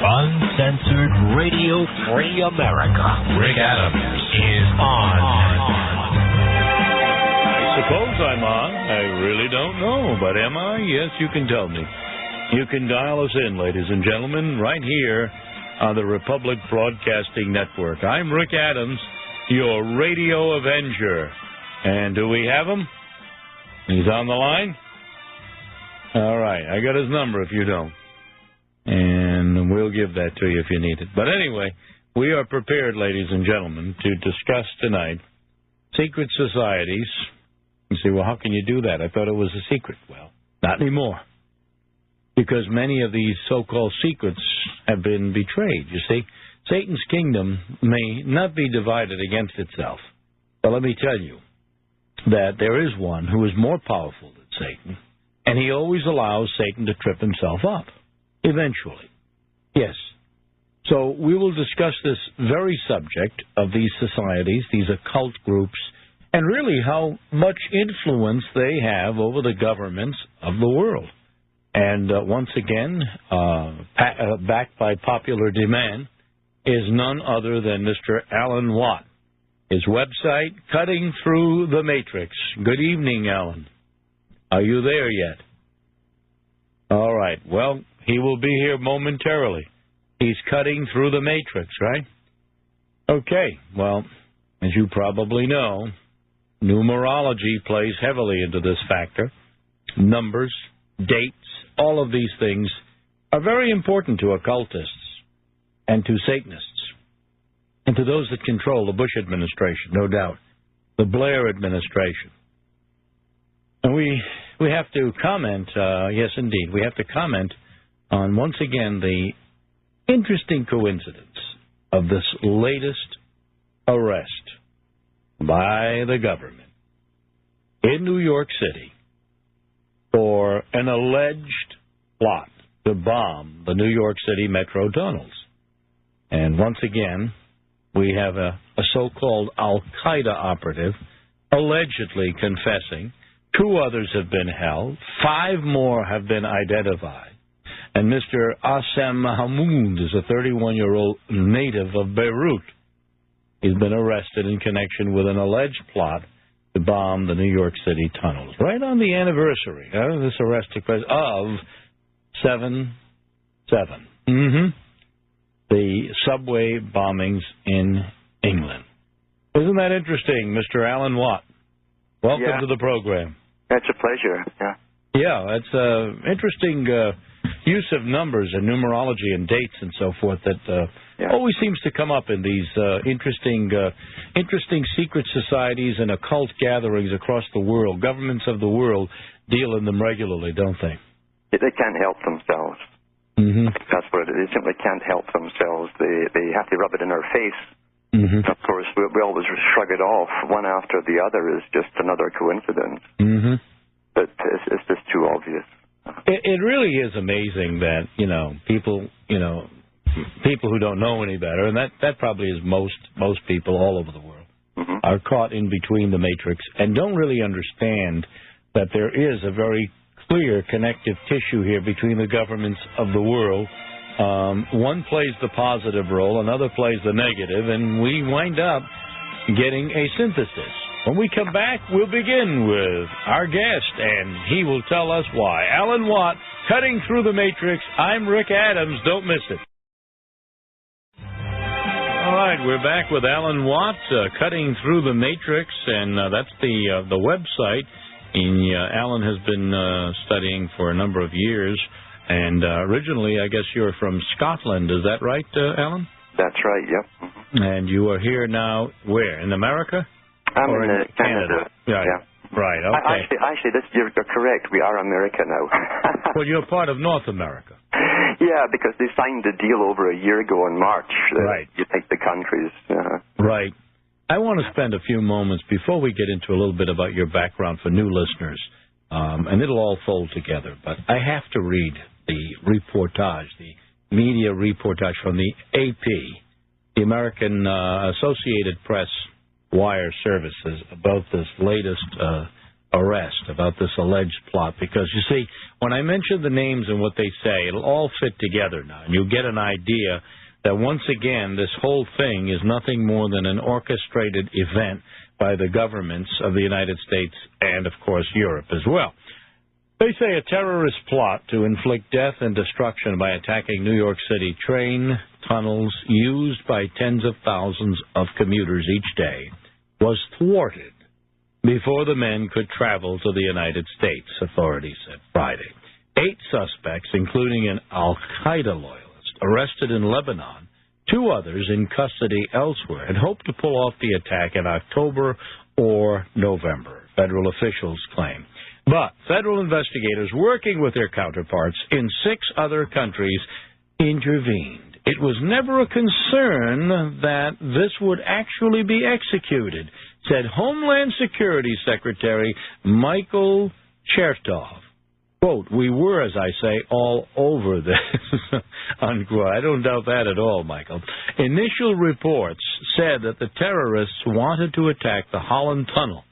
Uncensored Radio Free America. Rick Adams is on. I suppose I'm on. I really don't know, but am I? Yes, you can tell me. You can dial us in, ladies and gentlemen, right here on the Republic Broadcasting Network. I'm Rick Adams, your radio avenger. And do we have him? He's on the line? All right, I got his number if you don't. And we'll give that to you if you need it. But anyway, we are prepared, ladies and gentlemen, to discuss tonight secret societies. You say, well, how can you do that? I thought it was a secret. Well, not anymore. Because many of these so-called secrets have been betrayed. You see, Satan's kingdom may not be divided against itself. But let me tell you that there is one who is more powerful than Satan, and he always allows Satan to trip himself up. Eventually. Yes. So we will discuss this very subject of these societies, these occult groups, and really how much influence they have over the governments of the world. And once again, backed by popular demand, is none other than Mr. Alan Watt. His website, Cutting Through the Matrix. Good evening, Alan. Are you there yet? All right. Well, he will be here momentarily. He's cutting through the matrix, right? Okay. Well, as you probably know, numerology plays heavily into this factor. Numbers, dates, all of these things are very important to occultists and to Satanists and to those that control the Bush administration, no doubt, the Blair administration. And we have to comment, yes, indeed, we have to comment on, once again, the interesting coincidence of this latest arrest by the government in New York City for an alleged plot to bomb the New York City metro tunnels. And once again, we have a so-called Al-Qaeda operative allegedly confessing. 2 others have been held. 5 more have been identified. And Mr. Assam Mahmoud is a 31-year-old native of Beirut. He's been arrested in connection with an alleged plot to bomb the New York City tunnels. Right on the anniversary, this arrest took place of 7/7. The subway bombings in England. Isn't that interesting, Mr. Alan Watt? Welcome to the program. It's a pleasure, yeah. Yeah, it's an interesting use of numbers and numerology and dates and so forth that always seems to come up in these interesting secret societies and occult gatherings across the world. Governments of the world deal in them regularly, don't they? They can't help themselves. Mm-hmm. That's what it is. They simply can't help themselves. They have to rub it in our face. Mm-hmm. Of course, we always shrug it off. One after the other is just another coincidence. Mm-hmm. But it's just too obvious. It really is amazing that, people who don't know any better, and that probably is most people all over the world, are caught in between the matrix and don't really understand that there is a very clear connective tissue here between the governments of the world. One plays the positive role, another plays the negative, and we wind up getting a synthesis. When we come back, we'll begin with our guest, and he will tell us why. Alan Watt, Cutting Through the Matrix. I'm Rick Adams. Don't miss it. All right, we're back with Alan Watt, Cutting Through the Matrix, and that's the website. Alan has been studying for a number of years, and originally, I guess you're from Scotland. Is that right, Alan? That's right, yep. And you are here now, where, in America? I'm in Canada. Yeah. Right, okay. Actually, you're correct. We are America now. Well, you're part of North America. Yeah, because they signed a deal over a year ago in March. Right. You take the countries. Right. I want to spend a few moments before we get into a little bit about your background for new listeners, and it'll all fold together. But I have to read the reportage, the media reportage from the AP, the American Associated Press wire services, about this latest arrest, about this alleged plot, because, you see, when I mention the names and what they say, it'll all fit together now, and you'll get an idea that, once again, this whole thing is nothing more than an orchestrated event by the governments of the United States and, of course, Europe as well. They say a terrorist plot to inflict death and destruction by attacking New York City train tunnels used by tens of thousands of commuters each day was thwarted before the men could travel to the United States, authorities said Friday. 8 suspects, including an al-Qaeda loyalist, arrested in Lebanon, 2 others in custody elsewhere, and hoped to pull off the attack in October or November, federal officials claim. But federal investigators working with their counterparts in 6 other countries intervened. It was never a concern that this would actually be executed, said Homeland Security Secretary Michael Chertoff. Quote, "We were, as I say, all over this," unquote. I don't doubt that at all, Michael. Initial reports said that the terrorists wanted to attack the Holland Tunnel,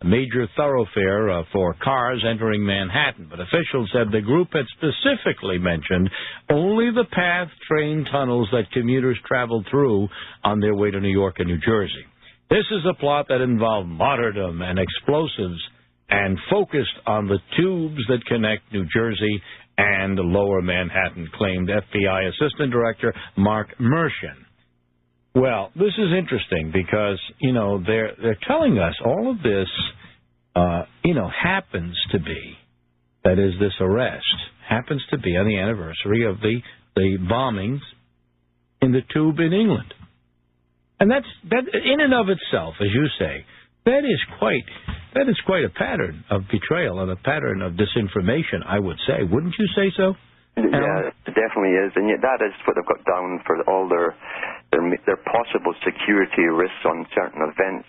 a major thoroughfare for cars entering Manhattan, but officials said the group had specifically mentioned only the path train tunnels that commuters traveled through on their way to New York and New Jersey. This is a plot that involved martyrdom and explosives and focused on the tubes that connect New Jersey and Lower Manhattan, claimed FBI Assistant Director Mark Mershin. Well, this is interesting because, they're telling us all of this, happens to be, that is, this arrest happens to be on the anniversary of the bombings in the tube in England. And that in and of itself, as you say, that is quite a pattern of betrayal and a pattern of disinformation, I would say. Wouldn't you say so? Yeah, it definitely is, and yet that is what they've got down for all their possible security risks on certain events.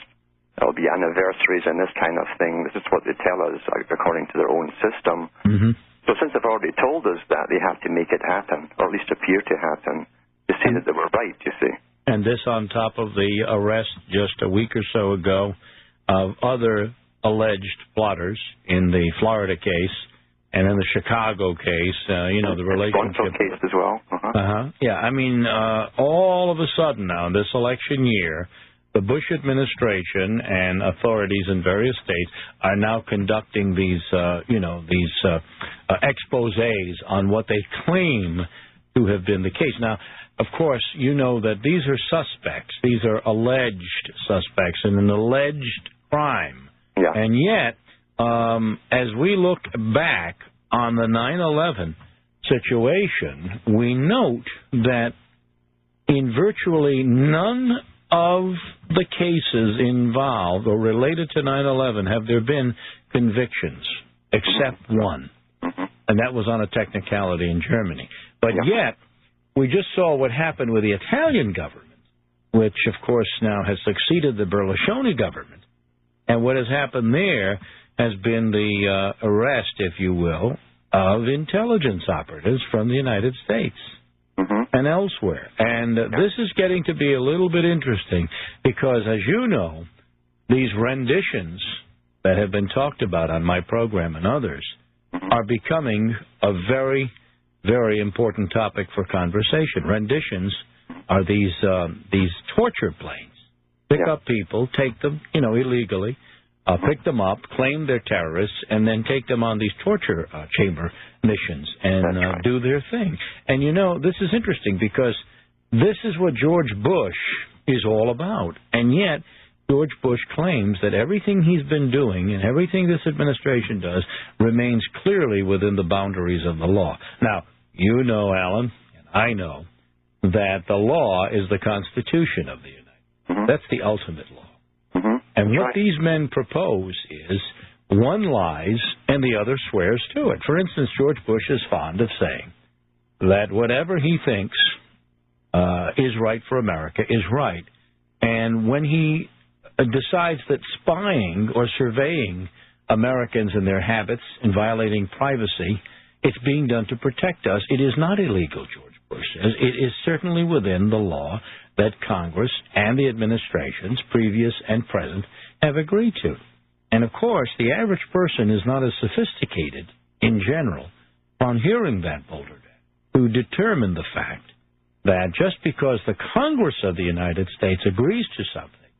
There'll be anniversaries and this kind of thing. This is what they tell us according to their own system. Mm-hmm. So since they've already told us that, they have to make it happen, or at least appear to happen, to see that they were right, you see. And this on top of the arrest just a week or so ago of other alleged plotters in the Florida case and in the Chicago case, the relationship case as well. Yeah, I mean, all of a sudden now, this election year, the Bush administration and authorities in various states are now conducting these exposés on what they claim to have been the case. Now, of course, you know that these are suspects. These are alleged suspects in an alleged crime. Yeah. And yet, as we look back on the 9/11 situation, we note that in virtually none of the cases involved or related to 9/11 have there been convictions, except one. And that was on a technicality in Germany. But yet, we just saw what happened with the Italian government, which, of course, now has succeeded the Berlusconi government. And what has happened there has been the arrest, if you will, of intelligence operatives from the United States and elsewhere. And this is getting to be a little bit interesting because, as you know, these renditions that have been talked about on my program and others are becoming a very, very important topic for conversation. Renditions are these torture planes. Pick up people, take them, illegally, pick them up, claim they're terrorists, and then take them on these torture chamber missions and do their thing. And, this is interesting because this is what George Bush is all about. And yet, George Bush claims that everything he's been doing and everything this administration does remains clearly within the boundaries of the law. Now, you know, Alan, and I know, that the law is the Constitution of the United States. That's the ultimate law. And what these men propose is one lies and the other swears to it. For instance, George Bush is fond of saying that whatever he thinks is right for America is right. And when he decides that spying or surveying Americans and their habits and violating privacy, it's being done to protect us, it is not illegal, George Bush says. It is certainly within the law that Congress and the administrations, previous and present, have agreed to. And, of course, the average person is not as sophisticated, in general, on hearing that boulder to determine the fact that just because the Congress of the United States agrees to something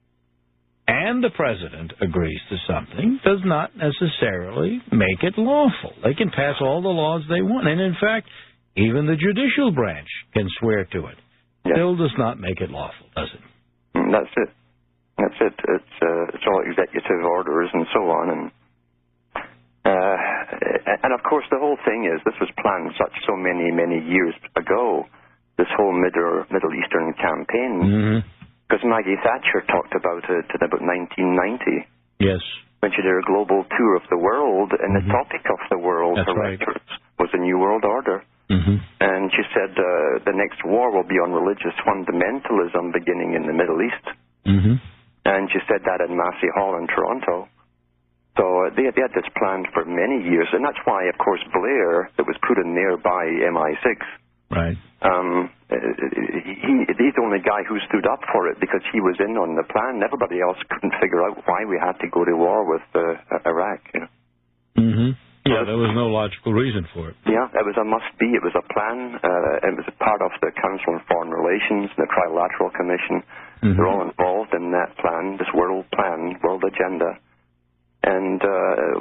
and the President agrees to something does not necessarily make it lawful. They can pass all the laws they want. And, in fact, even the judicial branch can swear to it. Yes. Still does not make it lawful, does it? That's it. That's it. It's all executive orders and so on. And of course, the whole thing is, this was planned so many, many years ago, this whole Middle Eastern campaign. Because Maggie Thatcher talked about it in about 1990. Yes. When she did her global tour of the world, and the topic of the world, That's her right, was a New World Order. And she said the next war will be on religious fundamentalism beginning in the Middle East. And she said that in Massey Hall in Toronto. So they had this planned for many years, and that's why, of course, Blair, that was put in there by MI6, right. He's the only guy who stood up for it because he was in on the plan. Everybody else couldn't figure out why we had to go to war with Iraq. You know? Yeah, there was no logical reason for it. Yeah, it was a must-be. It was a plan. It was a part of the Council on Foreign Relations, the Trilateral Commission. They're all involved in that plan, this world plan, world agenda. And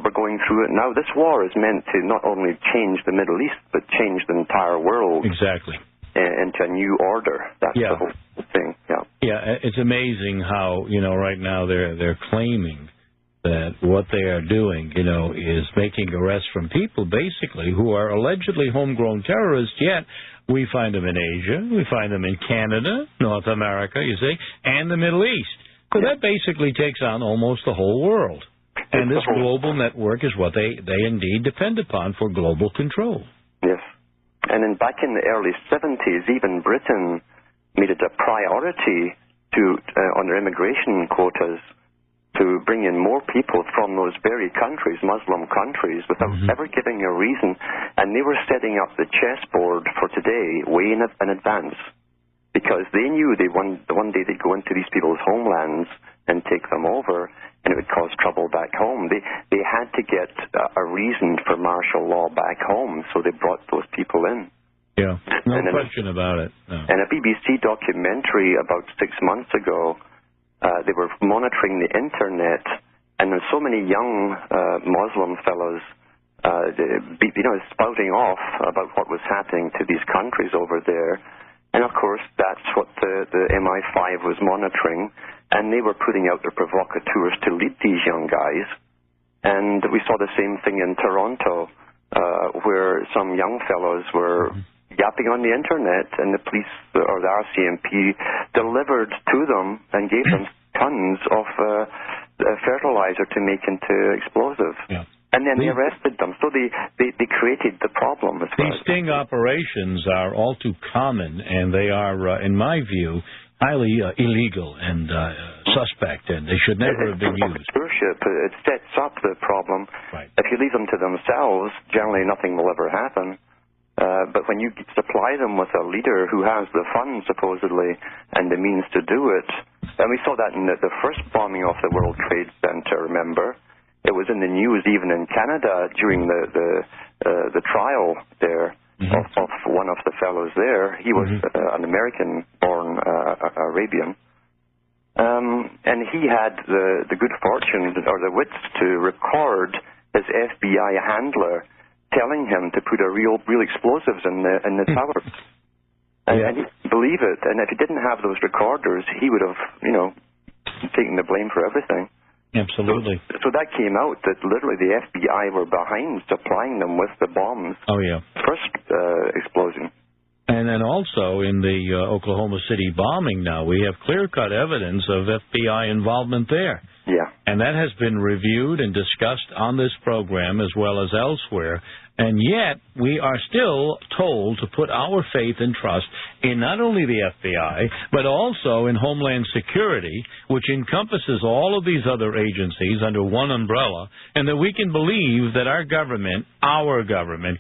we're going through it now. This war is meant to not only change the Middle East, but change the entire world. Exactly. Into a new order. That's the whole thing. Yeah. Yeah, it's amazing how, right now they're claiming that what they are doing, is making arrests from people, basically, who are allegedly homegrown terrorists, yet we find them in Asia, we find them in Canada, North America, you see, and the Middle East. So that basically takes on almost the whole world. And this global network is what they indeed depend upon for global control. Yes. And then back in the early 70s, even Britain made it a priority on their immigration quotas to bring in more people from those very countries, Muslim countries, without ever giving a reason. And they were setting up the chessboard for today way in advance, because they knew one day they'd go into these people's homelands and take them over, and it would cause trouble back home. They had to get a reason for martial law back home, so they brought those people in. Yeah, no question about it. No. And a BBC documentary about 6 months ago, they were monitoring the internet, and there's so many young Muslim fellows spouting off about what was happening to these countries over there. And, of course, that's what the MI5 was monitoring, and they were putting out their provocateurs to lead these young guys. And we saw the same thing in Toronto, where some young fellows were yapping on the internet, and the police or the RCMP delivered to them and gave them tons of fertilizer to make into explosives. Yeah. And then they arrested them. So they created the problem. These sting operations are all too common, and they are, in my view, highly illegal and suspect, and they should never have been used. It sets up the problem. Right. If you leave them to themselves, generally nothing will ever happen. But when you supply them with a leader who has the funds, supposedly, and the means to do it, and we saw that in the first bombing of the World Trade Center, remember? It was in the news even in Canada during the trial there of one of the fellows there. He was an American-born Arabian. And he had the good fortune or the wits to record his FBI handler telling him to put real explosives in the tower. And he didn't believe it. And if he didn't have those recorders, he would have, taken the blame for everything. Absolutely. So that came out that literally the FBI were behind supplying them with the bombs. Oh, yeah. First explosion. And then also in the Oklahoma City bombing now, we have clear-cut evidence of FBI involvement there. Yeah. And that has been reviewed and discussed on this program as well as elsewhere. And yet, we are still told to put our faith and trust in not only the FBI, but also in Homeland Security, which encompasses all of these other agencies under one umbrella, and that we can believe that our government,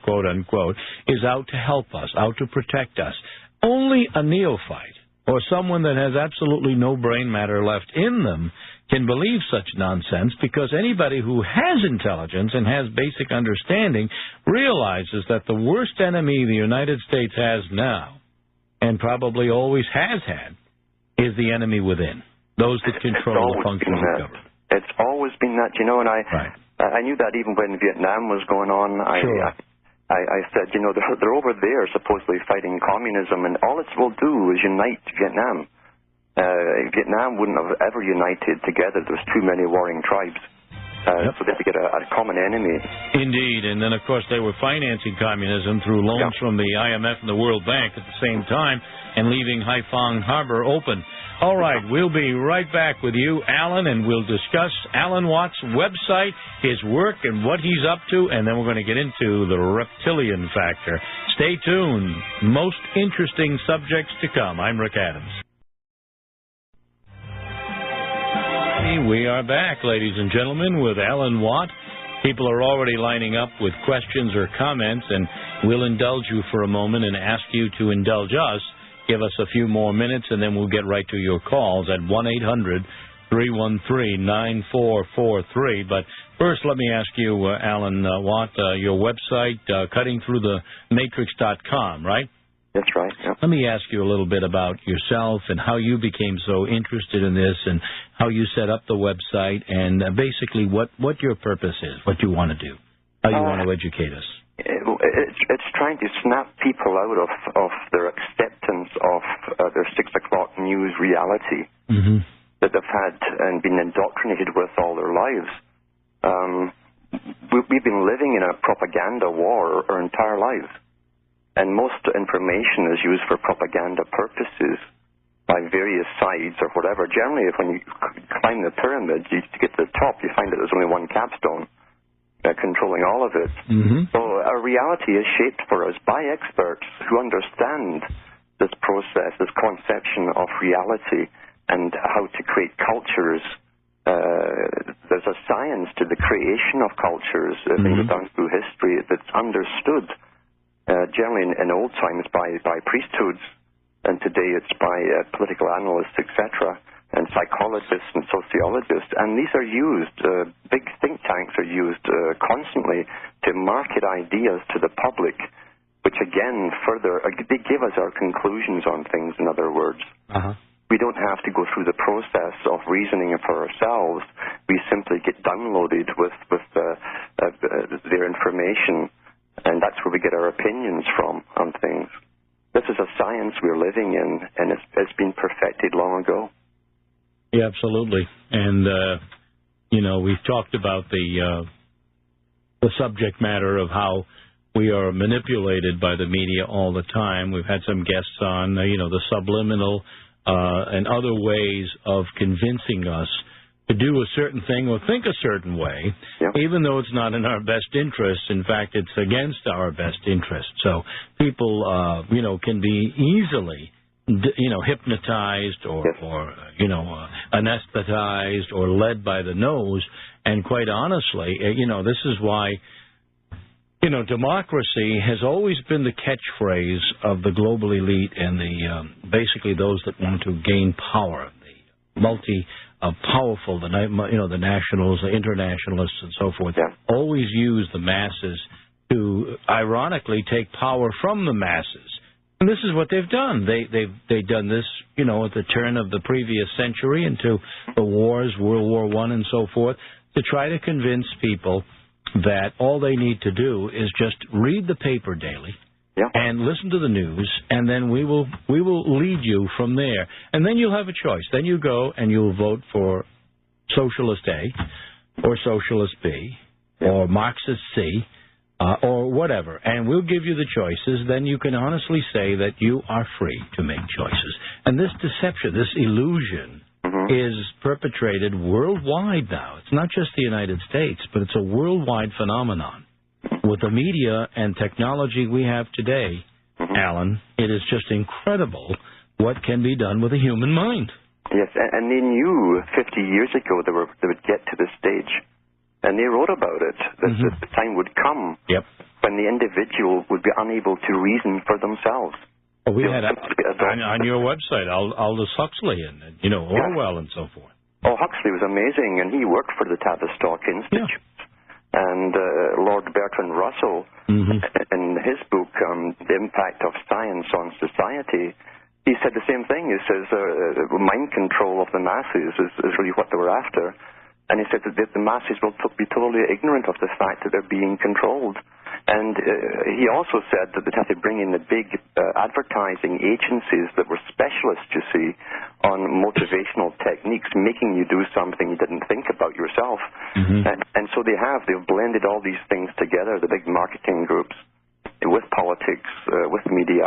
quote-unquote, is out to help us, out to protect us. Only a neophyte or someone that has absolutely no brain matter left in them can believe such nonsense, because anybody who has intelligence and has basic understanding realizes that the worst enemy the United States has now, and probably always has had, is the enemy within, those that control the function of the government. It's always been that, and I knew that even when Vietnam was going on. I said, they're over there supposedly fighting communism, and all it will do is unite Vietnam. Vietnam wouldn't have ever united together. There's too many warring tribes. So they had to get a common enemy. Indeed, and then, of course, they were financing communism through loans from the IMF and the World Bank at the same time, and leaving Haiphong Harbor open. All right, we'll be right back with you, Alan, and we'll discuss Alan Watt's website, his work, and what he's up to, and then we're going to get into the reptilian factor. Stay tuned. Most interesting subjects to come. I'm Rick Adams. We are back, ladies and gentlemen, with Alan Watt. People are already lining up with questions or comments, and we'll indulge you for a moment and ask you to indulge us. Give us a few more minutes, and then we'll get right to your calls at 1-800-313-9443. But first, let me ask you, Alan Watt, your website, cuttingthroughthematrix.com, right? That's right, yeah. Let me ask you a little bit about yourself and how you became so interested in this, and how you set up the website, and basically what your purpose is, what you want to do, how you want to educate us. It's trying to snap people out of their acceptance of their 6 o'clock news reality that they've had and been indoctrinated with all their lives. We've been living in a propaganda war our entire lives. And most information is used for propaganda purposes by various sides or whatever. Generally, when you climb the pyramid, you get to the top, you find that there's only one capstone controlling all of it. So our reality is shaped for us by experts who understand this process, this conception of reality, and how to create cultures. There's a science to the creation of cultures, things done through history, that's understood. Generally in old times by priesthoods, and today it's by political analysts, etc., and psychologists and sociologists. And these are used, big think tanks are used constantly to market ideas to the public, which again further, they give us our conclusions on things, in other words. We don't have to go through the process of reasoning for ourselves. We simply get downloaded with their information. And that's where we get our opinions from on things. This is a science we're living in, and it's been perfected long ago. Yeah, absolutely. And, we've talked about the subject matter of how we are manipulated by the media all the time. We've had some guests on, the subliminal and other ways of convincing us to do a certain thing or think a certain way, even though it's not in our best interest. In fact, it's against our best interest. So people, can be easily, hypnotized or anesthetized or led by the nose. And quite honestly, this is why, democracy has always been the catchphrase of the global elite and basically those that want to gain power, the powerful, the nationals, the internationalists, and so forth, always use the masses to, ironically, take power from the masses. And this is what they've done. They've done this, at the turn of the previous century into the wars, World War I and so forth, to try to convince people that all they need to do is just read the paper daily, and listen to the news, and then we will lead you from there. And then you'll have a choice. Then you go and you'll vote for Socialist A or Socialist B or Marxist C or whatever. And we'll give you the choices. Then you can honestly say that you are free to make choices. And this deception, this illusion, is perpetrated worldwide now. It's not just the United States, but it's a worldwide phenomenon. With the media and technology we have today, Alan, it is just incredible what can be done with a human mind. Yes, and they knew 50 years ago they would get to this stage, and they wrote about it, that the time would come when the individual would be unable to reason for themselves. Well, we had on your website Aldous Huxley and Orwell and so forth. Oh, Huxley was amazing, and he worked for the Tavistock Institute. Yeah. And Lord Bertrand Russell, in his book, The Impact of Science on Society, he said the same thing. He says mind control of the masses is really what they were after. And he said that the masses will be totally ignorant of the fact that they're being controlled. And he also said that they'd have to bring in the big advertising agencies that were specialists, you see, on motivational techniques, making you do something you didn't think about yourself. And so they've blended all these things together, the big marketing groups, with politics, with media,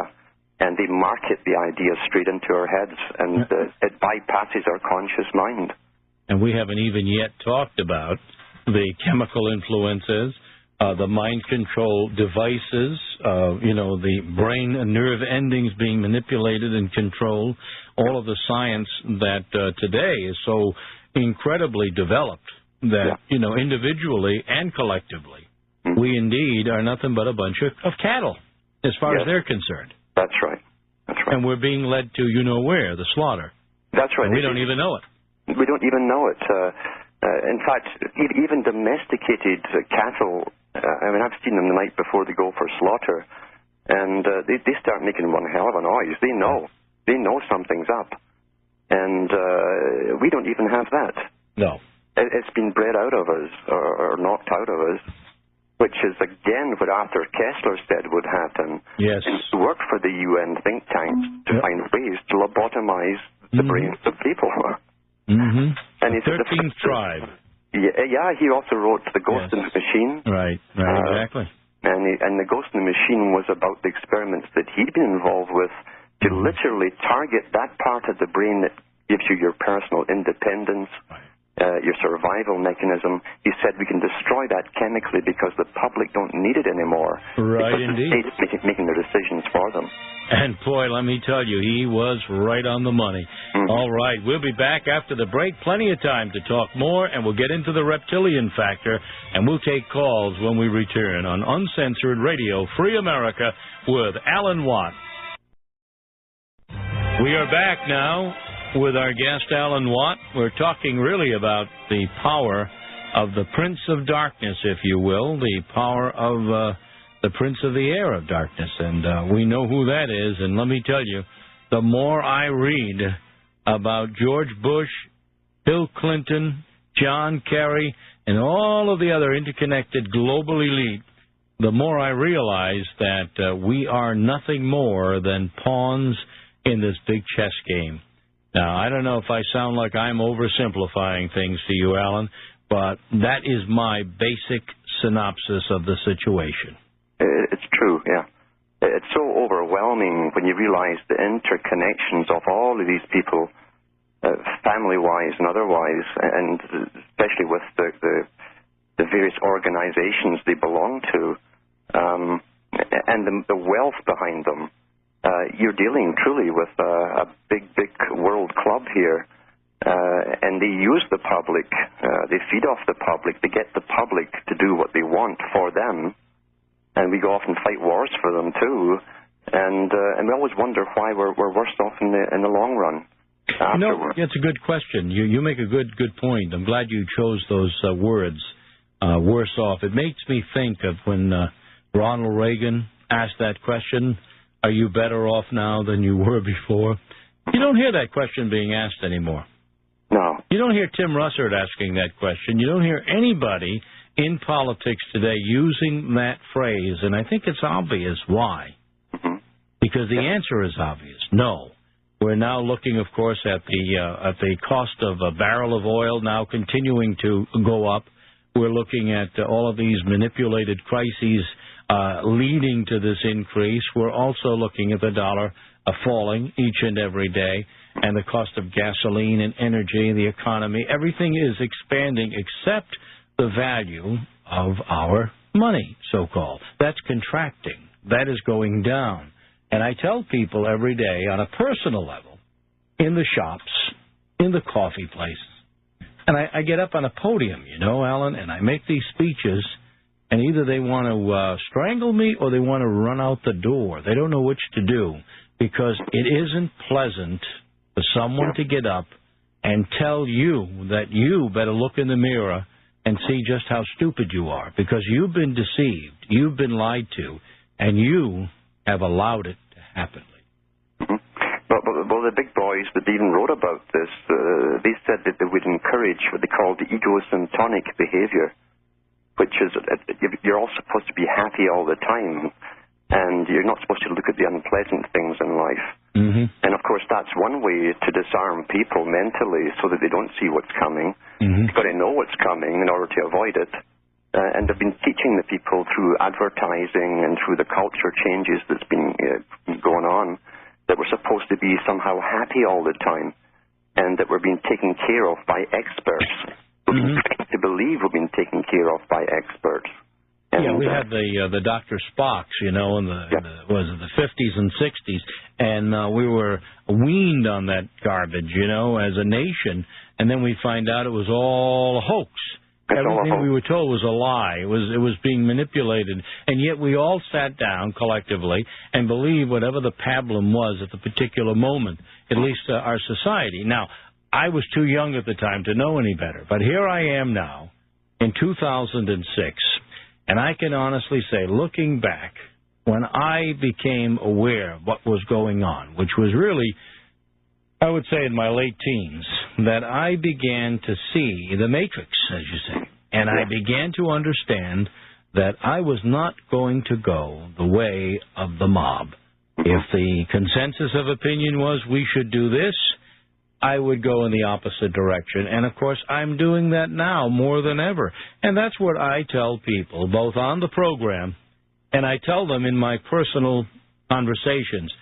and they market the ideas straight into our heads, and it bypasses our conscious mind. And we haven't even yet talked about the chemical influences, the mind control devices, the brain and nerve endings being manipulated and controlled, all of the science that today is so incredibly developed that, individually and collectively, we indeed are nothing but a bunch of cattle, as far as they're concerned. That's right. And we're being led to where, the slaughter. That's right. And we don't even know it. We don't even know it. In fact, even domesticated cattle, I've seen them the night before they go for slaughter, and they start making one hell of a noise. They know something's up, and we don't even have that. No. It's been bred out of us, or knocked out of us, which is, again, what Arthur Kessler said would happen. Yes. And he worked for the UN think tanks to find ways to lobotomize the brains of people. And he said 13th tribe. Yeah, he also wrote The Ghost in the Machine. Right, exactly. And The Ghost in the Machine was about the experiments that he'd been involved with to literally target that part of the brain that gives you your personal independence, your survival mechanism. He said we can destroy that chemically because the public don't need it anymore. Right, because indeed. The state's making their decisions for them. And, boy, let me tell you, he was right on the money. All right, we'll be back after the break. Plenty of time to talk more, and we'll get into the reptilian factor, and we'll take calls when we return on Uncensored Radio, Free America, with Alan Watt. We are back now with our guest, Alan Watt. We're talking really about the power of the Prince of Darkness, if you will, the power of the Prince of the Air of Darkness, and we know who that is. And let me tell you, the more I read about George Bush, Bill Clinton, John Kerry, and all of the other interconnected global elite, the more I realize that we are nothing more than pawns in this big chess game. Now, I don't know if I sound like I'm oversimplifying things to you, Alan, but that is my basic synopsis of the situation. It's true, yeah. It's so overwhelming when you realize the interconnections of all of these people, family-wise and otherwise, and especially with the various organizations they belong to, and the wealth behind them. You're dealing truly with a big world club here, and they use the public, they feed off the public, they get the public to do what they want for them. And we go off and fight wars for them too, and we always wonder why we're worse off in the long run. It's a good question. You make a good point. I'm glad you chose those words, worse off. It makes me think of when Ronald Reagan asked that question, are you better off now than you were before? You don't hear that question being asked anymore. No. You don't hear Tim Russert asking that question. You don't hear anybody in politics today using that phrase, and I think it's obvious why. Because the answer is obvious. No. We're now looking, of course, at the cost of a barrel of oil now continuing to go up. We're looking at all of these manipulated crises leading to this increase. We're also looking at the dollar falling each and every day, and the cost of gasoline and energy, the economy. Everything is expanding except the value of our money, so-called. That's contracting. That is going down. And I tell people every day on a personal level, in the shops, in the coffee places, and I get up on a podium, Alan, and I make these speeches, and either they want to strangle me or they want to run out the door. They don't know which to do. because it isn't pleasant for someone to get up and tell you that you better look in the mirror and see just how stupid you are, because you've been deceived, you've been lied to, and you have allowed it to happen. Well, the big boys that even wrote about this, they said that they would encourage what they called the egosyntonic behavior, which is you're all supposed to be happy all the time, and you're not supposed to look at the unpleasant things in life. Mm-hmm. And, of course, that's one way to disarm people mentally so that they don't see what's coming. Mm-hmm. You've got to know what's coming in order to avoid it. And they've been teaching the people through advertising and through the culture changes that's been going on that we're supposed to be somehow happy all the time, and that we're being taken care of by experts. We're being trained to believe we're being taken care of by experts. And, we had the Dr. Spocks, in the 50s and 60s, and we were weaned on that garbage, as a nation, and then we find out it was all a hoax. Everything we were told was a lie. It was being manipulated, and yet we all sat down collectively and believed whatever the pablum was at the particular moment, at least our society. Now, I was too young at the time to know any better, but here I am now in 2006, and I can honestly say, looking back, when I became aware of what was going on, which was really, I would say in my late teens, that I began to see the matrix, as you say, and I began to understand that I was not going to go the way of the mob. If the consensus of opinion was we should do this, I would go in the opposite direction. And, of course, I'm doing that now more than ever. And that's what I tell people, both on the program, and I tell them in my personal conversations.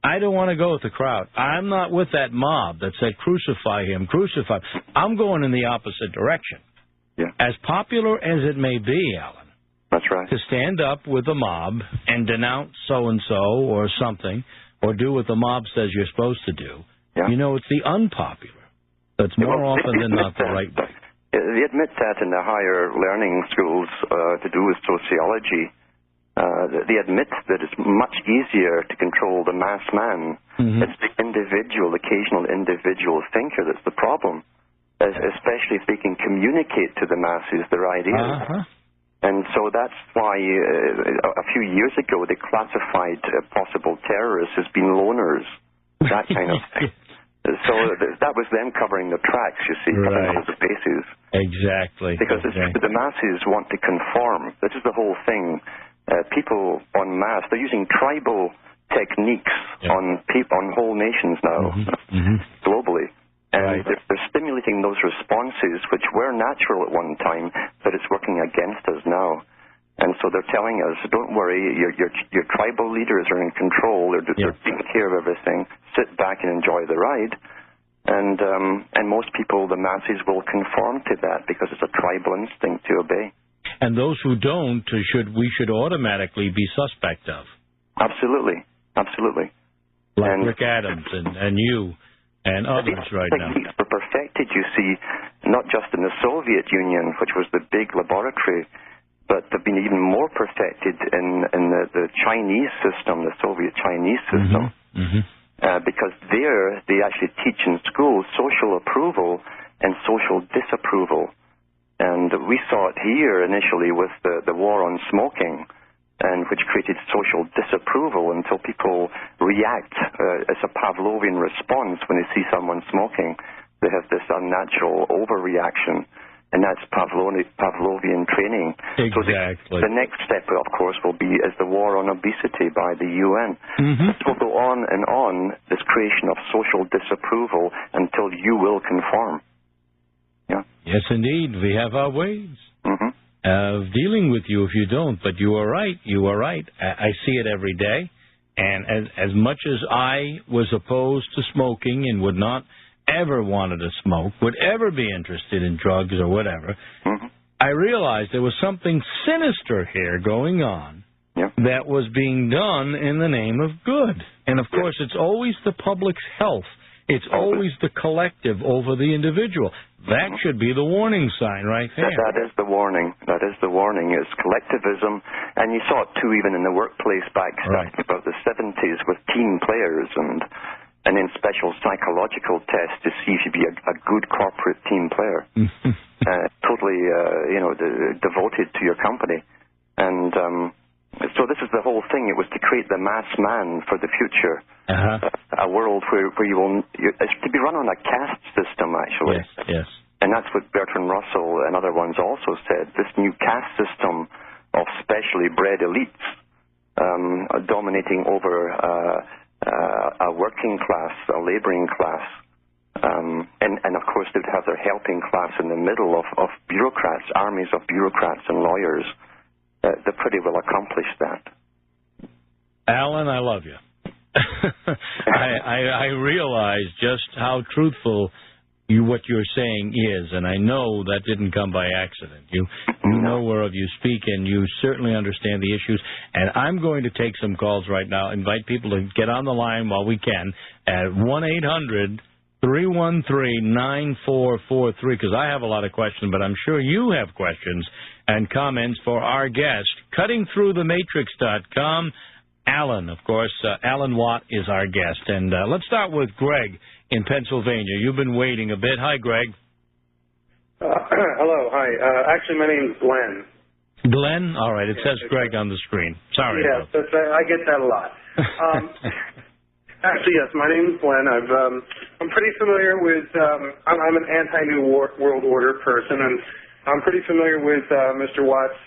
I don't want to go with the crowd. I'm not with that mob that said, crucify him, crucify. I'm going in the opposite direction. Yeah. As popular as it may be, Alan. That's right. To stand up with the mob and denounce so-and-so or something, or do what the mob says you're supposed to do, it's the unpopular that's more often than not the right way. They admit that in the higher learning schools to do with sociology. They admit that it's much easier to control the mass man. Mm-hmm. It's the occasional individual thinker that's the problem, especially if they can communicate to the masses their ideas. Uh-huh. And so that's why a few years ago they classified possible terrorists as being loners, that kind of thing. So that was them covering the tracks, you see, covering all the bases. Exactly. Because the masses want to conform. This is the whole thing. People en masse, they're using tribal techniques on whole nations now, globally. And they're stimulating those responses which were natural at one time, but it's working against us now. And so they're telling us, don't worry, your tribal leaders are in control, they're taking care of everything, sit back and enjoy the ride. And most people, the masses, will conform to that because it's a tribal instinct to obey. And those who don't, we should automatically be suspect of. Absolutely. Like Rick Adams and you and others right now. Techniques were perfected, you see, not just in the Soviet Union, which was the big laboratory, but they've been even more perfected in the Chinese system, the Soviet Chinese system. Because there they actually teach in schools social approval and social disapproval. And we saw it here initially with the war on smoking, and which created social disapproval until people react as a Pavlovian response when they see someone smoking. They have this unnatural overreaction, and that's Pavlovian training. Exactly. So the next step, of course, will be as the war on obesity by the UN. This will go on and on, this creation of social disapproval until you will conform. Yes, indeed. We have our ways of dealing with you if you don't. But you are right. I see it every day. And as much as I was opposed to smoking and would not ever wanted to smoke, would ever be interested in drugs or whatever, I realized there was something sinister here going on that was being done in the name of good. And, of course, it's always the public's health It's always the collective over the individual. That should be the warning sign right there. That is the warning. That is the warning. It's collectivism, and you saw it too even in the workplace back about the 70s with team players and then special psychological tests to see if you'd be a good corporate team player. Totally, devoted to your company. And so this is the whole thing. It was to create the mass man for the future. A world where it's to be run on a caste system, actually. Yes. And that's what Bertrand Russell and other ones also said. This new caste system of specially bred elites dominating over a working class, a laboring class, and of course they'd have their helping class in the middle of bureaucrats, armies of bureaucrats and lawyers. They pretty well accomplished that. Alan, I love you. I realize just how truthful what you're saying is, and I know that didn't come by accident. You know whereof you speak, and you certainly understand the issues. And I'm going to take some calls right now, invite people to get on the line while we can at 1-800-313-9443, because I have a lot of questions, but I'm sure you have questions and comments for our guest. CuttingThroughTheMatrix.com. Alan, of course. Alan Watt is our guest. And let's start with Greg in Pennsylvania. You've been waiting a bit. Hi, Greg. Hello. Hi. Actually, my name's Glenn. Glenn? All right. It says Greg on the screen. Sorry. Yes, I get that a lot. Actually, yes, my name's Glenn. I'm pretty familiar with, I'm an anti-New World Order person, and I'm pretty familiar with Mr. Watt's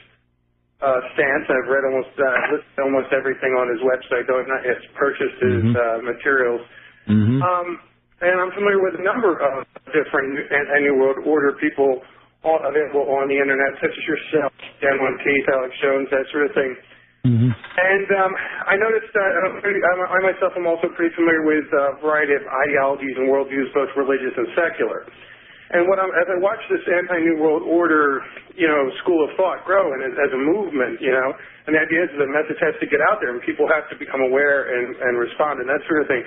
stance. I've read almost everything on his website, though I've not yet purchased his materials. And I'm familiar with a number of different anti-New World Order people available on the Internet, such as yourself, Dan Monteith, Alex Jones, that sort of thing. And I noticed that I myself am also pretty familiar with a variety of ideologies and worldviews, both religious and secular. And as I watch this anti-New World Order, school of thought grow, and as a movement, and the idea is that the message has to get out there, and people have to become aware and respond, and that sort of thing.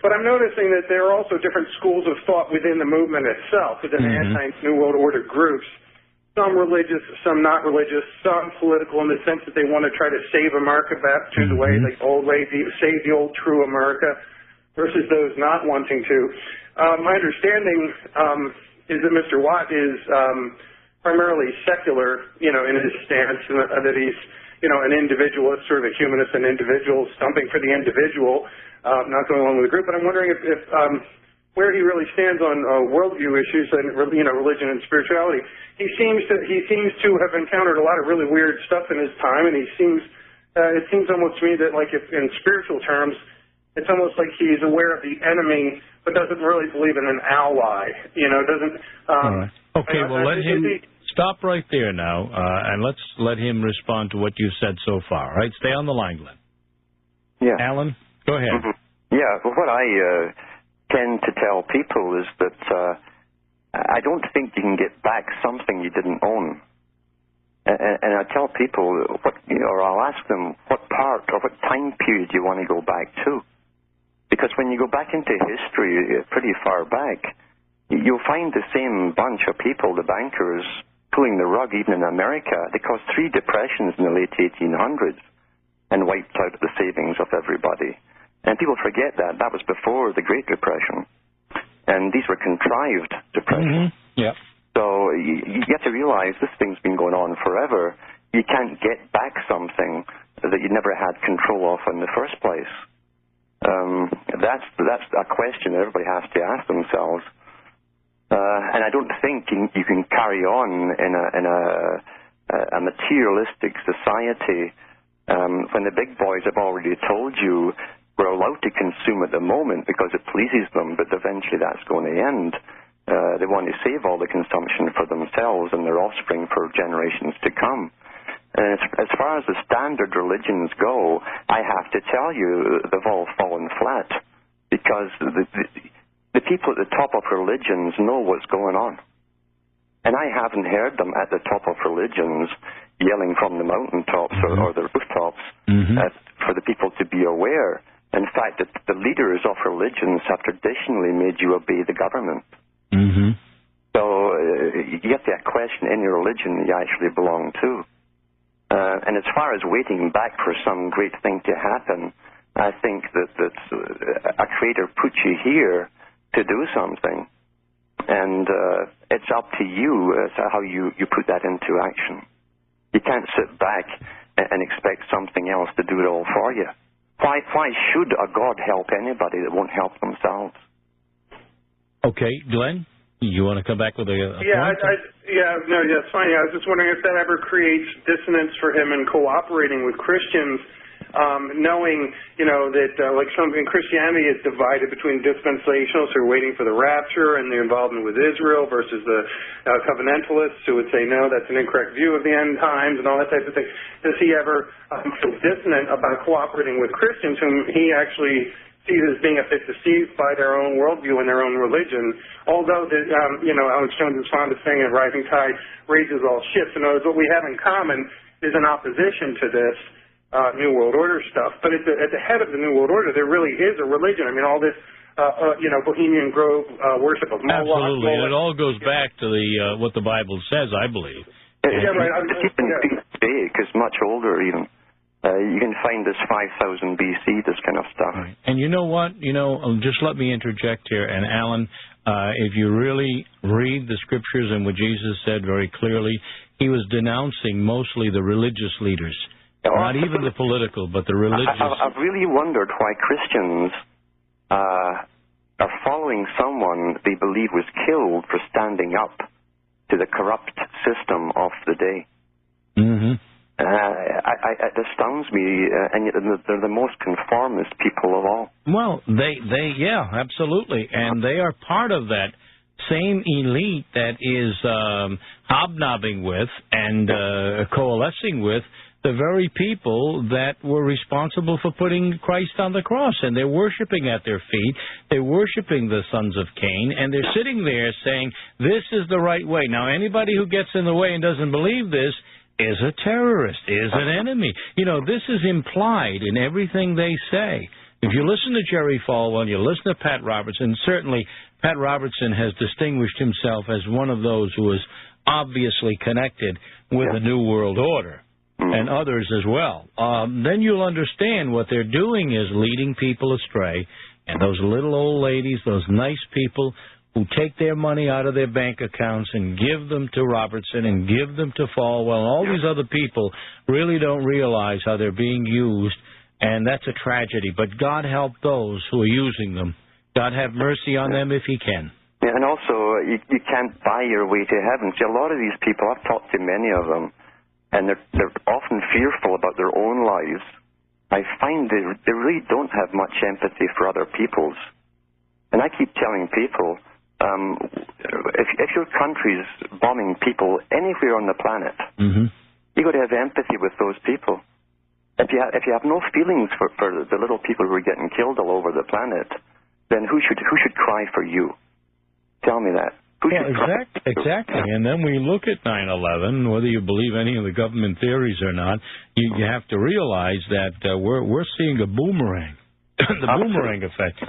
But I'm noticing that there are also different schools of thought within the movement itself, within the anti-New World Order groups. Some religious, some not religious, some political in the sense that they want to try to save America back to the way, like the old way, save the old true America, versus those not wanting to. My understanding is that Mr. Watt is primarily secular, in his stance, that he's, an individualist, sort of a humanist, an individual, stumping for the individual, not going along with the group. But I'm wondering if where he really stands on worldview issues and religion and spirituality. He seems to have encountered a lot of really weird stuff in his time, and it seems almost to me that, like, if in spiritual terms, it's almost like he's aware of the enemy, but doesn't really believe in an ally. Doesn't. Okay, well, let him stop right there now, and let's let him respond to what you've said so far. All right, stay on the line, Glenn. Yeah. Alan, go ahead. Yeah. Well, what I tend to tell people is that I don't think you can get back something you didn't own. And I tell people or I'll ask them what part or what time period you want to go back to. Because when you go back into history pretty far back, you'll find the same bunch of people, the bankers, pulling the rug even in America. They caused 3 depressions in the late 1800s and wiped out the savings of everybody. And people forget that. That was before the Great Depression. And these were contrived depressions. Yeah. So you have to realize this thing's been going on forever. You can't get back something that you never had control of in the first place. That's a question that everybody has to ask themselves. And I don't think you can carry on in a materialistic society when the big boys have already told you we're allowed to consume at the moment because it pleases them, but eventually that's going to end. They want to save all the consumption for themselves and their offspring for generations to come. And as far as the standard religions go, I have to tell you they've all fallen flat because the people at the top of religions know what's going on. And I haven't heard them at the top of religions yelling from the mountaintops or the rooftops for the people to be aware. In fact, the leaders of religions have traditionally made you obey the government. Mm-hmm. So you have to question any religion you actually belong to. And as far as waiting back for some great thing to happen, I think that a creator put you here to do something. And it's up to you as to how you put that into action. You can't sit back and expect something else to do it all for you. Why should a God help anybody that won't help themselves? Okay, Glenn, you want to come back with a point? That's fine. I was just wondering if that ever creates dissonance for him in cooperating with Christians, knowing, that like something Christianity is divided between dispensationalists who are waiting for the rapture and the involvement with Israel versus the covenantalists who would say, no, that's an incorrect view of the end times and all that type of thing. Does he ever feel dissonant about cooperating with Christians whom he actually sees as being a bit deceived by their own worldview and their own religion? Although, Alex Jones is fond of saying a rising tide raises all ships. In other words, what we have in common is an opposition to this New World Order stuff. But at the head of the New World Order, there really is a religion. I mean, all this, Bohemian Grove worship of Moloch. Absolutely. And it all goes back to the what the Bible says, I believe. Yeah, right. Because much older even. You can find this 5,000 BC, this kind of stuff. Right. And you know what? Just let me interject here. And Alan, if you really read the scriptures and what Jesus said very clearly, he was denouncing mostly the religious leaders. Not even the political, but the religious. I've really wondered why Christians are following someone they believe was killed for standing up to the corrupt system of the day. Mm-hmm. It astounds me, and yet they're the most conformist people of all. Well, yeah, absolutely. And they are part of that same elite that is hobnobbing with and coalescing with the very people that were responsible for putting Christ on the cross, and they're worshiping at their feet. They're worshiping the sons of Cain, and they're sitting there saying, this is the right way. Now, anybody who gets in the way and doesn't believe this is a terrorist, is an enemy. This is implied in everything they say. If you listen to Jerry Falwell, you listen to Pat Robertson, certainly Pat Robertson has distinguished himself as one of those who is obviously connected with the New World Order. And others as well. Then you'll understand what they're doing is leading people astray. And those little old ladies, those nice people who take their money out of their bank accounts and give them to Robertson and give them to Falwell, and all these other people really don't realize how they're being used, and that's a tragedy. But God help those who are using them. God have mercy on them if he can. Yeah, and also, you can't buy your way to heaven. See, a lot of these people, I've talked to many of them, and they're often fearful about their own lives. I find they really don't have much empathy for other people's. And I keep telling people, if your country's bombing people anywhere on the planet, you've got to have empathy with those people. If you have no feelings for the little people who are getting killed all over the planet, then who should cry for you? Tell me that. Yeah, exactly. And then we look at 9/11, whether you believe any of the government theories or not, you have to realize that we're seeing a boomerang, the boomerang effect.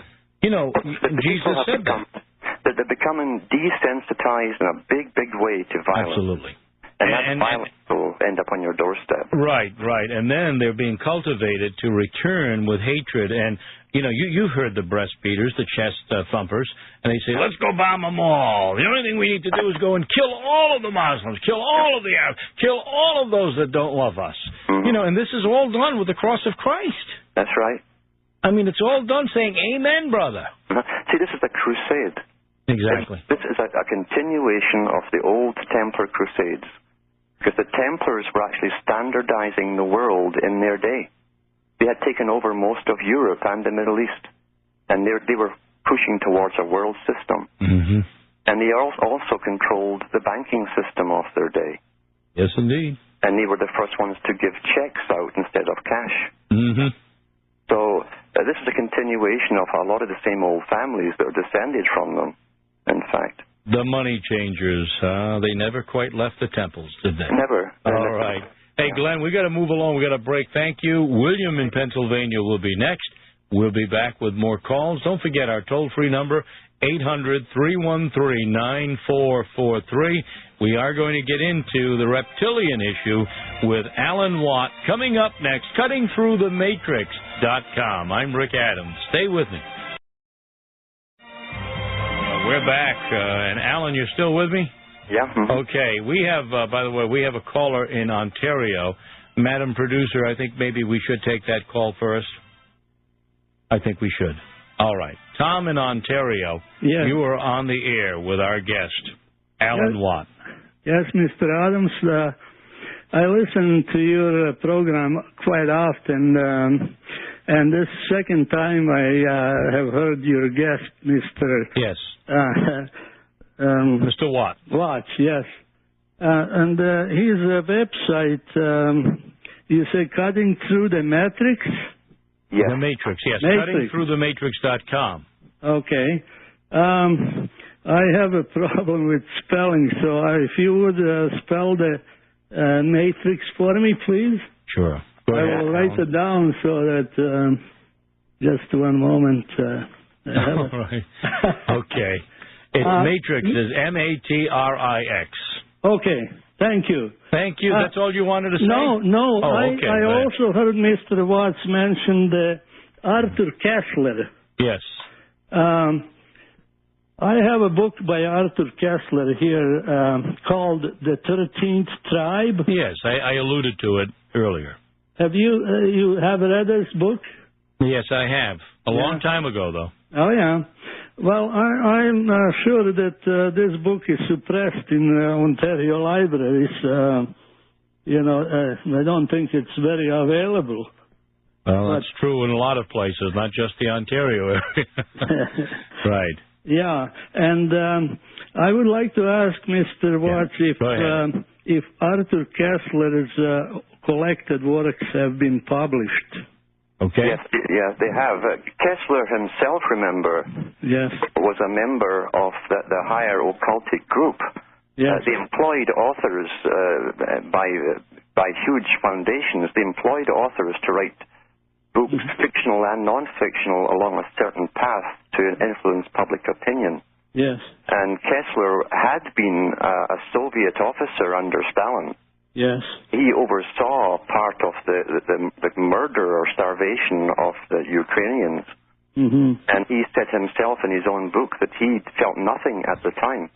Jesus said that. They're becoming desensitized in a big, big way to violence. Absolutely. And that violence will end up on your doorstep. Right. And then they're being cultivated to return with hatred. And, you've heard the breast beaters, the chest thumpers, and they say, let's go bomb them all. The only thing we need to do is go and kill all of the Muslims, kill all of the Arabs, kill all of those that don't love us. And this is all done with the cross of Christ. That's right. I mean, it's all done saying, amen, brother. See, this is a crusade. Exactly. This is a continuation of the old Templar Crusades. Because the Templars were actually standardizing the world in their day. They had taken over most of Europe and the Middle East. And they were pushing towards a world system. And they also controlled the banking system of their day. Yes, indeed. And they were the first ones to give checks out instead of cash. So this is a continuation of a lot of the same old families that are descended from them, in fact. The money changers, they never quite left the temples, did they? Never. All right. Hey, Glenn, we got to move along. We got to break. Thank you. William in Pennsylvania will be next. We'll be back with more calls. Don't forget our toll-free number, 800-313-9443. We are going to get into the reptilian issue with Alan Watt coming up next, cuttingthroughthematrix.com. I'm Rick Adams. Stay with me. We're back. And Alan, you're still with me? Yeah. Okay. We have, by the way, we have a caller in Ontario. Madam Producer, I think maybe we should take that call first. I think we should. All right. Tom in Ontario, you are on the air with our guest, Alan Watt. Yes, Mr. Adams. I listen to your program quite often, and this second time I have heard your guest, Mr. Yes. Mr. Watt. Watt, yes. And his website, you say Cutting Through the Matrix? Yes. The Matrix, yes. Cuttingthroughthematrix.com. Okay. I have a problem with spelling, so if you would spell the matrix for me, please. Sure. Go ahead, I will write it down so that, just one moment. All right. Okay. It's Matrix is M-A-T-R-I-X. Okay. Thank you. Thank you. That's all you wanted to say? No. Oh, okay. I also heard Mr. Watts mention Arthur Kessler. Yes. I have a book by Arthur Kessler here called The 13th Tribe. Yes, I alluded to it earlier. Have you have read this book? Yes, I have. A long time ago, though. Oh, yeah. Well, I'm sure that this book is suppressed in Ontario libraries. I don't think it's very available. Well, that's true in a lot of places, not just the Ontario area. Right. Yeah, and I would like to ask Mr. Watts if Arthur Kessler's collected works have been published. Okay. Yes, they have. Kessler himself, remember, was a member of the higher occultic group. Yes. They employed authors by huge foundations. They employed authors to write books, fictional and non-fictional, along a certain path to influence public opinion. Yes. And Kessler had been a Soviet officer under Stalin. Yes. He oversaw part of the murder or starvation of the Ukrainians. Mm-hmm. And he said himself in his own book that he felt nothing at the time.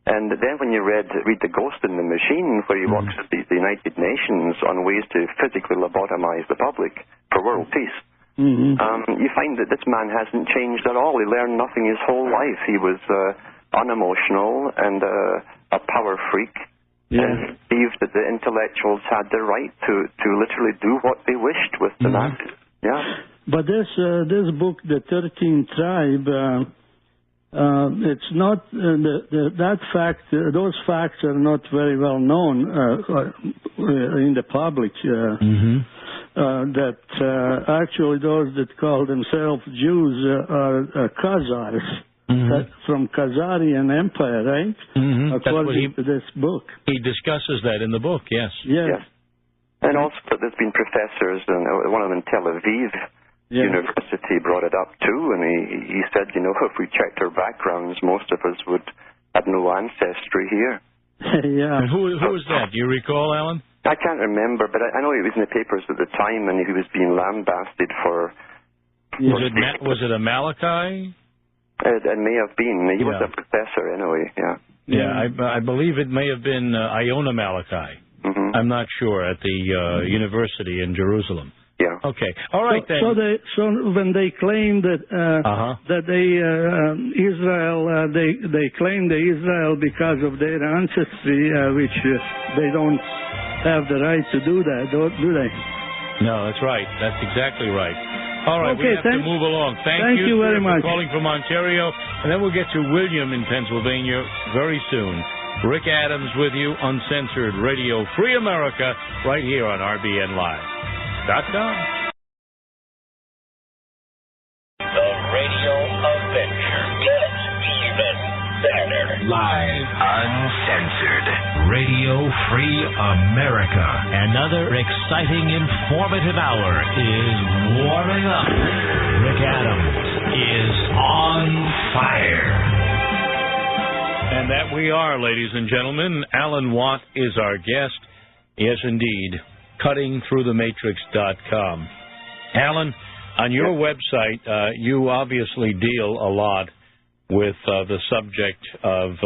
And then when you read The Ghost in the Machine, where he works at the United Nations on ways to physically lobotomize the public for world peace, you find that this man hasn't changed at all. He learned nothing his whole life. He was unemotional and a power freak. Yeah. And believed that the intellectuals had the right to literally do what they wished with the masses. Yeah. But this book, The 13th Tribe, it's not those facts are not very well known in the public. That actually those that call themselves Jews are Khazars. From Khazarian Empire, right? According to this book. He discusses that in the book, yes. Yes. And also there's been professors, and one of them in Tel Aviv University brought it up too, and he said, if we checked our backgrounds, most of us would have no ancestry here. Yeah. And who was that? Do you recall, Alan? I can't remember, but I know he was in the papers at the time, and he was being lambasted for... Was it a Malachi? It may have been. He was a professor anyway, Yeah, I believe it may have been Iona Malachi. I'm not sure, at the university in Jerusalem. Yeah. Okay. All right, then. So when they claim that that Israel, they claim the Israel because of their ancestry, which they don't have the right to do that, do they? No, that's right. That's exactly right. All right, okay, we have to move along. Thank you very much for calling from Ontario. And then we'll get to William in Pennsylvania very soon. Rick Adams with you, Uncensored Radio, Free America, right here on RBNLive.com. The Radio Adventure gets even better. Live, Uncensored, Radio Free America. Another exciting, informative hour is warming up. fire. And that we are, ladies and gentlemen. Alan Watt is our guest. Yes, indeed. CuttingThroughTheMatrix.com. Alan, on your website, you obviously deal a lot with the subject of,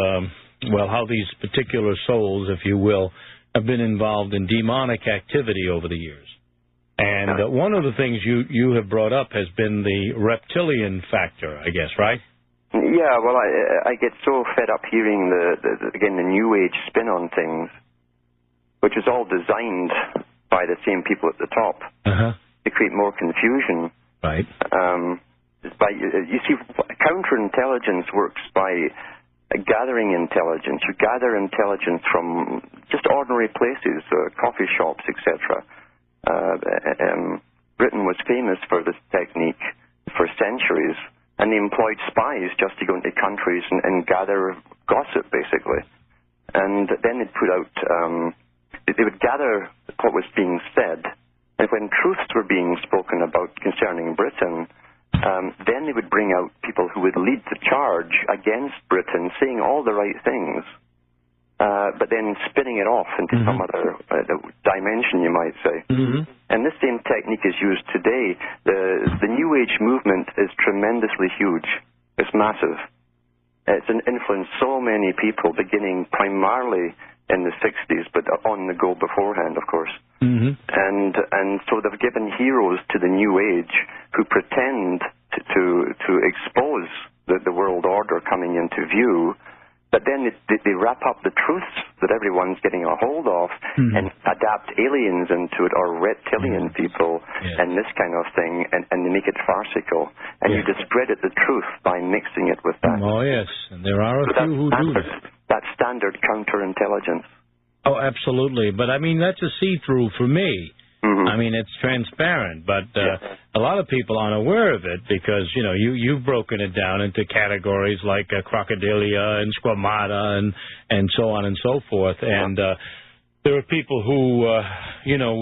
how these particular souls, if you will, have been involved in demonic activity over the years. And one of the things you have brought up has been the reptilian factor, I guess, right? Yeah, well, I get so fed up hearing the New Age spin on things, which is all designed by the same people at the top to create more confusion. Right. You see, counterintelligence works by gathering intelligence. You gather intelligence from just ordinary places, coffee shops, etc. Britain was famous for this technique for centuries. And they employed spies just to go into countries and gather gossip, basically. And then they'd put out, they would gather what was being said. And when truths were being spoken about concerning Britain, then they would bring out people who would lead the charge against Britain, saying all the right things, but then spinning it off into some other dimension, you might say. And this same technique is used today. The New Age movement is tremendously huge. It's massive. It's influenced so many people, beginning primarily in the 60s, but on the go beforehand, of course. And so they've given heroes to the New Age who pretend to expose the world order coming into view. But then they wrap up the truths that everyone's getting a hold of and adapt aliens into it, or reptilian people, and this kind of thing, and they make it farcical. And you discredit the truth by mixing it with that. Oh, yes, and there are a few who do that. That's standard counterintelligence. Oh, absolutely. But, I mean, that's a see-through for me. I mean, it's transparent, but a lot of people aren't aware of it because, you've broken it down into categories like crocodilia and squamata and so on and so forth. And there are people who,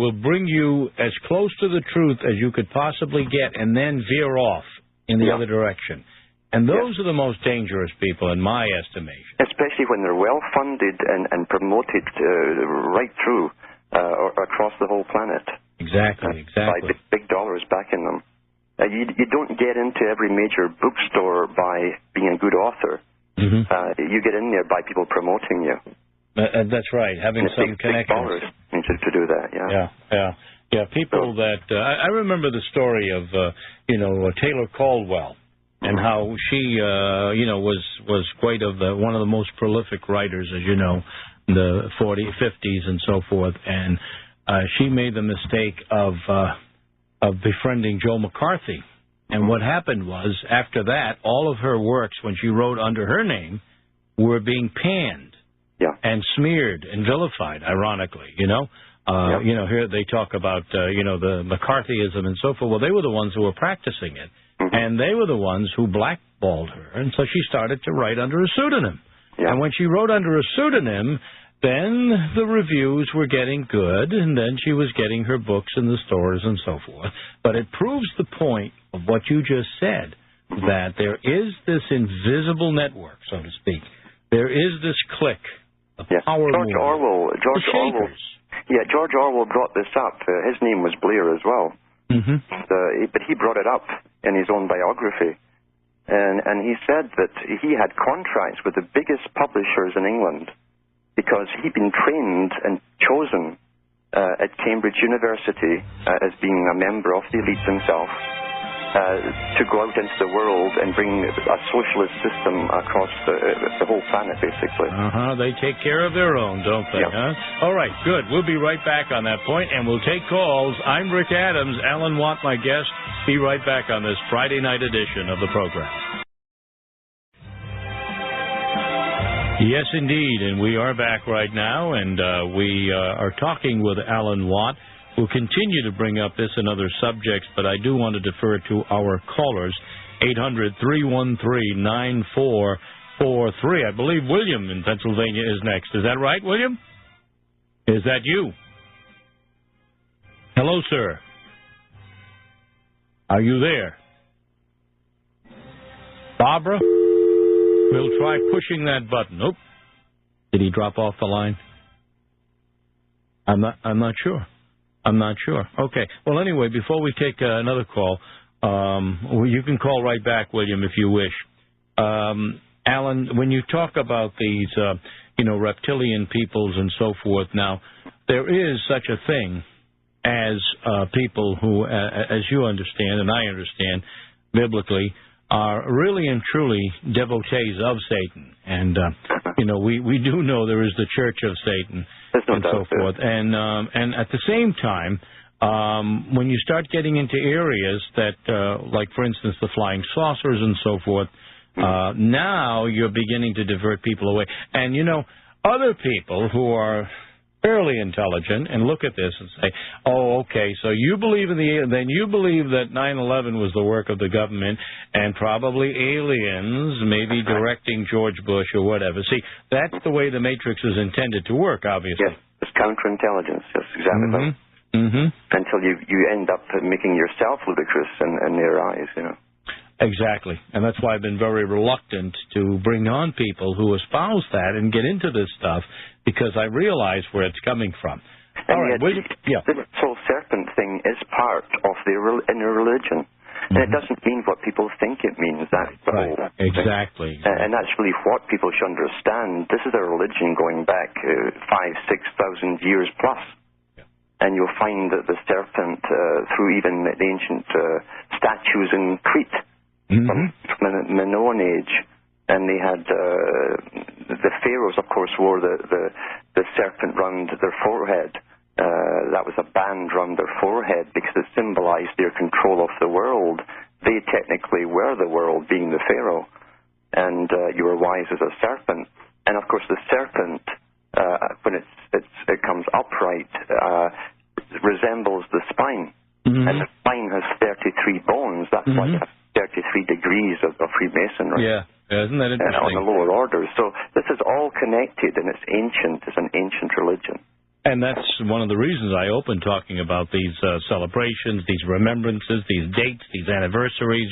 will bring you as close to the truth as you could possibly get and then veer off in the other direction. And those are the most dangerous people, in my estimation. Especially when they're well-funded and promoted right through. Or across the whole planet. Exactly. By big dollars backing them. You don't get into every major bookstore by being a good author. You get in there by people promoting you. That's right, having some connections. Big dollars to do that, Yeah, people that... I remember the story of, Taylor Caldwell and how she, was quite one of the most prolific writers, as you know, the 40s, 50s, and so forth, and she made the mistake of befriending Joe McCarthy. And what happened was, after that, all of her works, when she wrote under her name, were being panned and smeared and vilified, ironically, here they talk about, the McCarthyism and so forth. Well, they were the ones who were practicing it, and they were the ones who blackballed her, and so she started to write under a pseudonym. And when she wrote under a pseudonym, then the reviews were getting good, and then she was getting her books in the stores and so forth. But it proves the point of what you just said, that there is this invisible network, so to speak. There is this clique of power George Orwell brought this up. His name was Blair as well. But he brought it up in his own biography. And he said that he had contracts with the biggest publishers in England because he'd been trained and chosen at Cambridge University as being a member of the elite himself to go out into the world and bring a socialist system across the whole planet, basically. They take care of their own, don't they, All right, good. We'll be right back on that point, and we'll take calls. I'm Rick Adams. Alan Watt, my guest. Be right back on this Friday night edition of the program. Yes, indeed, and we are back right now, and we are talking with Alan Watt. We'll continue to bring up this and other subjects, but I do want to defer to our callers, 800-313-9443. I believe William in Pennsylvania is next. Is that right, William? Is that you? Hello, sir. Are you there? Barbara? We'll try pushing that button. Oop. Did he drop off the line? I'm not sure. Okay. Well, anyway, before we take another call, you can call right back, William, if you wish. Alan, when you talk about these, reptilian peoples and so forth, now, there is such a thing as people who, as you understand and I understand, biblically, are really and truly devotees of Satan. And, we do know there is the Church of Satan and so forth. And at the same time, when you start getting into areas that, like, for instance, the flying saucers and so forth, now you're beginning to divert people away. And, other people who are fairly intelligent and look at this and say, oh, okay, so you believe then you believe that 9/11 was the work of the government and probably aliens maybe directing George Bush or whatever. See, that's the way the Matrix is intended to work, obviously. Yes, it's counterintelligence. Yes, exactly that. Until you end up making yourself ludicrous in their eyes, Exactly. And that's why I've been very reluctant to bring on people who espouse that and get into this stuff, because I realize where it's coming from. And all right, this whole serpent thing is part of their inner religion. And it doesn't mean what people think it means. That's the whole thing. Exactly. And that's really what people should understand. This is a religion going back 5,000-6,000 years plus. And you'll find that the serpent, through even the ancient statues in Crete, from the Minoan age, and they had the pharaohs, of course, wore the serpent round their forehead. That was a band round their forehead because it symbolized their control of the world. They technically were the world, being the pharaoh, and you were wise as a serpent. And of course, the serpent, when it comes upright, resembles the spine, and the spine has 33 bones. That's why you have 33 degrees of Freemasonry. Yeah, isn't that interesting? On the lower orders. So this is all connected, and it's ancient. It's an ancient religion. And that's one of the reasons I opened talking about these celebrations, these remembrances, these dates, these anniversaries,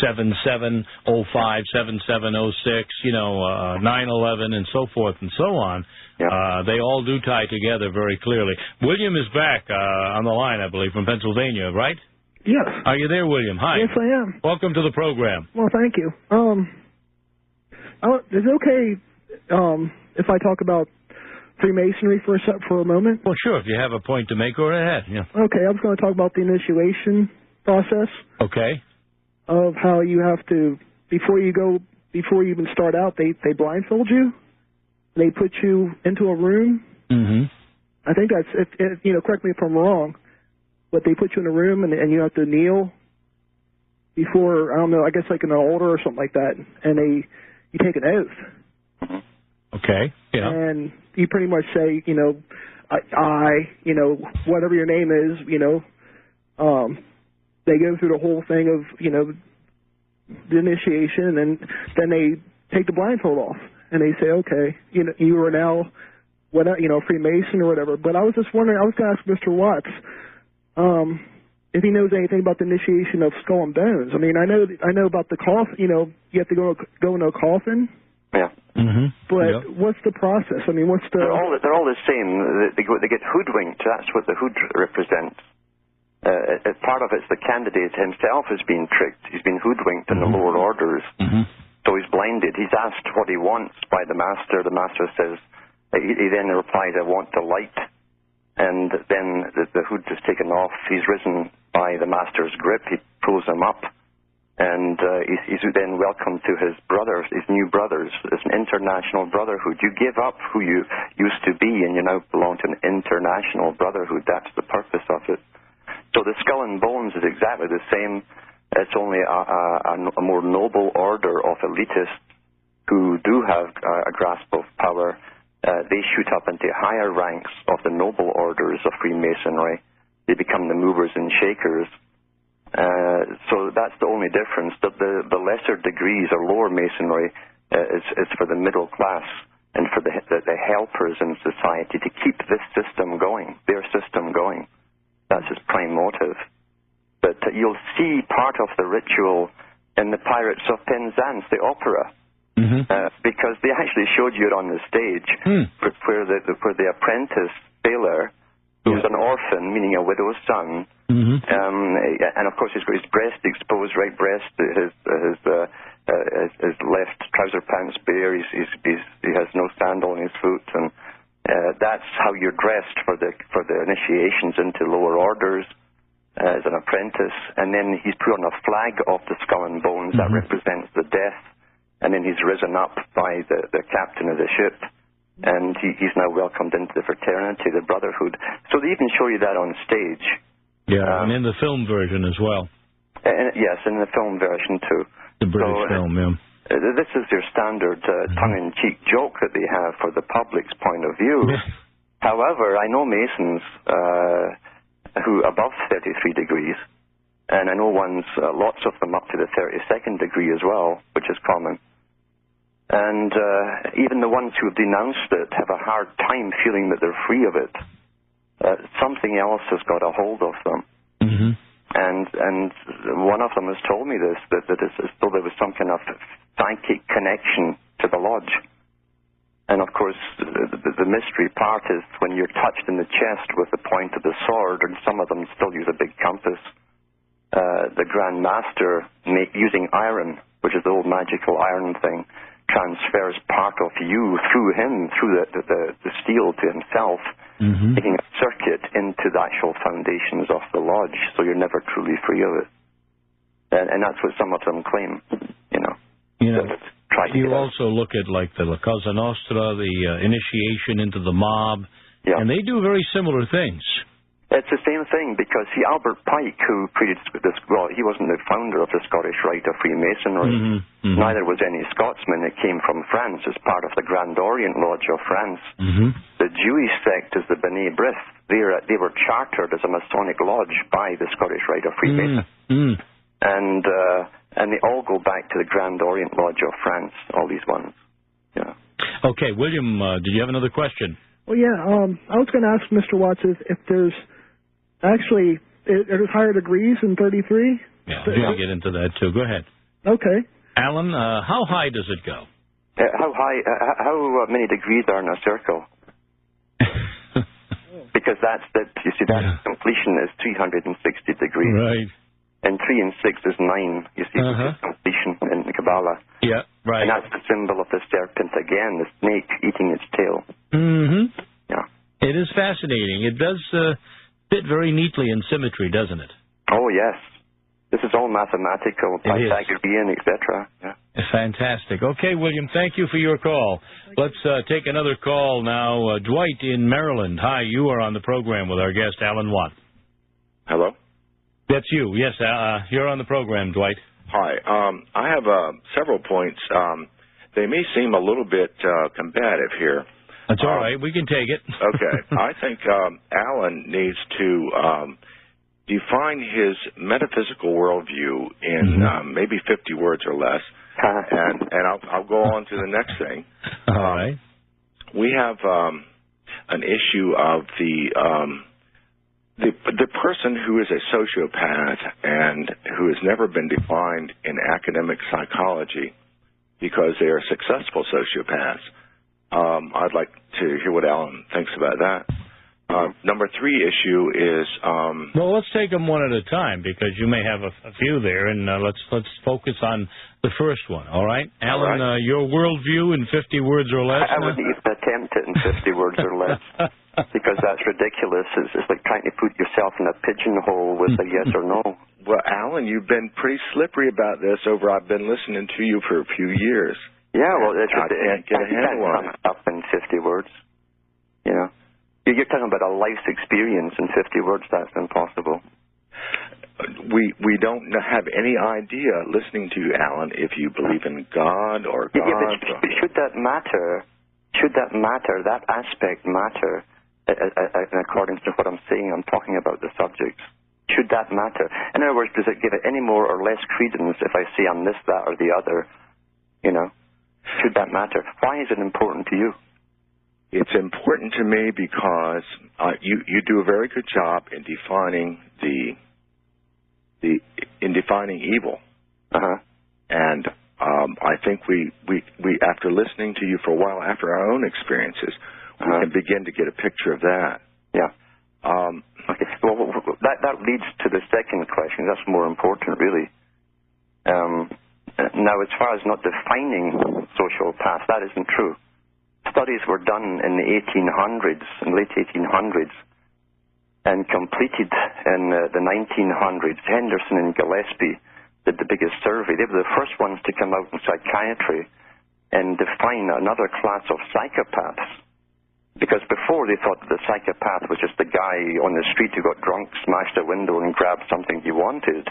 7705, 7706, 9/11, and so forth and so on. Yep. They all do tie together very clearly. William is back on the line, I believe, from Pennsylvania, right? Yes. Are you there, William? Hi. Yes, I am. Welcome to the program. Well, thank you. Is it okay if I talk about Freemasonry for a moment? Well, sure. If you have a point to make, go ahead. Yeah. Okay, I was going to talk about the initiation process. Okay. Of how you have to, before you even start out, they blindfold you. They put you into a room. I think that's, correct me if I'm wrong, but they put you in a room and you have to kneel before, I don't know, I guess like an altar or something like that, and you take an oath. Okay, yeah. And you pretty much say, I whatever your name is, they go through the whole thing of, the initiation, and then they take the blindfold off, and they say, okay, you are now, Freemason or whatever. But I was just wondering, I was going to ask Mr. Watts, if he knows anything about the initiation of Skull and Bones. I mean, I know about the coffin. You have to go into a coffin. Yeah. But what's the process? I mean, what's the? They're all the same. They get hoodwinked. That's what the hood represents. Part of it's the candidate himself has been tricked. He's been hoodwinked in the lower orders. So he's blinded. He's asked what he wants by the master. The master says. He then replies, "I want the light." And then the hood is taken off. He's risen by the master's grip. He pulls him up. And he's then welcomed to his brothers, his new brothers. It's an international brotherhood. You give up who you used to be, and you now belong to an international brotherhood. That's the purpose of it. So the Skull and Bones is exactly the same. It's only a more noble order of elitists who do have a grasp of power. They shoot up into higher ranks of the noble orders of Freemasonry. They become the movers and shakers. So that's the only difference. The lesser degrees or lower Masonry is for the middle class and for the helpers in society to keep this system going, their system going. That's his prime motive. But you'll see part of the ritual in the Pirates of Penzance, the opera. because they actually showed you it on the stage, where the apprentice sailor, who was an orphan, meaning a widow's son, and of course he's got his breast exposed, right breast, his left trouser pants bare, he has no sandal on his foot, and that's how you're dressed for the initiations into lower orders as an apprentice. And then he's put on a flag of the skull and bones that represents the death, and then he's risen up by the captain of the ship, and he's now welcomed into the fraternity, the brotherhood. So they even show you that on stage. Yeah, and in the film version as well. Yes, in the film version too. The British film, yeah. This is your standard tongue-in-cheek joke that they have for the public's point of view. However, I know Masons who above 33 degrees, and I know ones, lots of them up to the 32nd degree as well, which is common. And even the ones who have denounced it have a hard time feeling that they're free of it. Something else has got a hold of them. And one of them has told me this, that it's as though there was some kind of psychic connection to the lodge. And of course, the mystery part is when you're touched in the chest with the point of the sword, and some of them still use a big compass, the Grand Master, using iron, which is the old magical iron thing, transfers part of you through him, through the steel to himself, taking a circuit into the actual foundations of the lodge, so you're never truly free of it. And that's what some of them claim, you know. You also look at, like, the La Cosa Nostra, the initiation into the mob, and they do very similar things. It's the same thing, because, see, Albert Pike, who created this, well, he wasn't the founder of the Scottish Rite of Freemasonry. Neither was any Scotsman. It came from France as part of the Grand Orient Lodge of France. The Jewish sect is the B'nai B'rith. They were chartered as a Masonic lodge by the Scottish Rite of Freemasonry. And they all go back to the Grand Orient Lodge of France, all these ones. Yeah. Okay, William, did you have another question? Well, yeah, I was going to ask Mr. Watts if there's actually, there's higher degrees in 33? Yeah, we're going to get into that, too. Go ahead. Okay. Alan, how high does it go? How many degrees are in a circle? Because you see, that completion is 360 degrees. Right. And 3 and 6 is 9, you see, which is completion in the Kabbalah. Yeah, right. And that's the symbol of the serpent again, the snake eating its tail. Yeah. It is fascinating. It does fit very neatly in symmetry, doesn't it? Oh, yes. This is all mathematical, Pythagorean, etc. Yeah. Fantastic. Okay, William, thank you for your call. Let's take another call now. Dwight in Maryland. Hi, you are on the program with our guest, Alan Watt. Hello? That's you. Yes, you're on the program, Dwight. Hi. I have several points. They may seem a little bit combative here. That's all right. We can take it. Okay. I think Alan needs to define his metaphysical worldview in maybe 50 words or less, and I'll go on to the next thing. All right. We have an issue of the person who is a sociopath and who has never been defined in academic psychology because they are successful sociopaths. I'd like to hear what Alan thinks about that. Number 3 issue is... well, let's take them one at a time because you may have a few there, and let's focus on the first one, all right? Alan, all right. Your worldview in 50 words or less? I wouldn't even attempt it in 50 words or less. Because that's ridiculous. It's like trying to put yourself in a pigeonhole with a yes or no. Well, Alan, you've been pretty slippery about this I've been listening to you for a few years. Yeah, well, I can't get a handle on it. Up in 50 words. You know? You're talking about a life's experience in 50 words. That's impossible. We don't have any idea, listening to you, Alan, if you believe in God or God. Yeah, but should that matter? Should that matter? That aspect matter? In accordance to what I'm saying, I'm talking about the subjects. Should that matter? In other words, does it give it any more or less credence if I say I'm this, that, or the other? You know? Should that matter? Why is it important to you? It's important to me because you do a very good job in defining defining evil. And I think we after listening to you for a while, after our own experiences, we can begin to get a picture of that. Yeah. Okay. Well, that leads to the second question. That's more important, really. Now, as far as not defining sociopaths, that isn't true. Studies were done in the 1800s, in late 1800s, and completed in the 1900s. Henderson and Gillespie did the biggest survey. They were the first ones to come out in psychiatry and define another class of psychopaths. Because before they thought that the psychopath was just the guy on the street who got drunk, smashed a window, and grabbed something he wanted.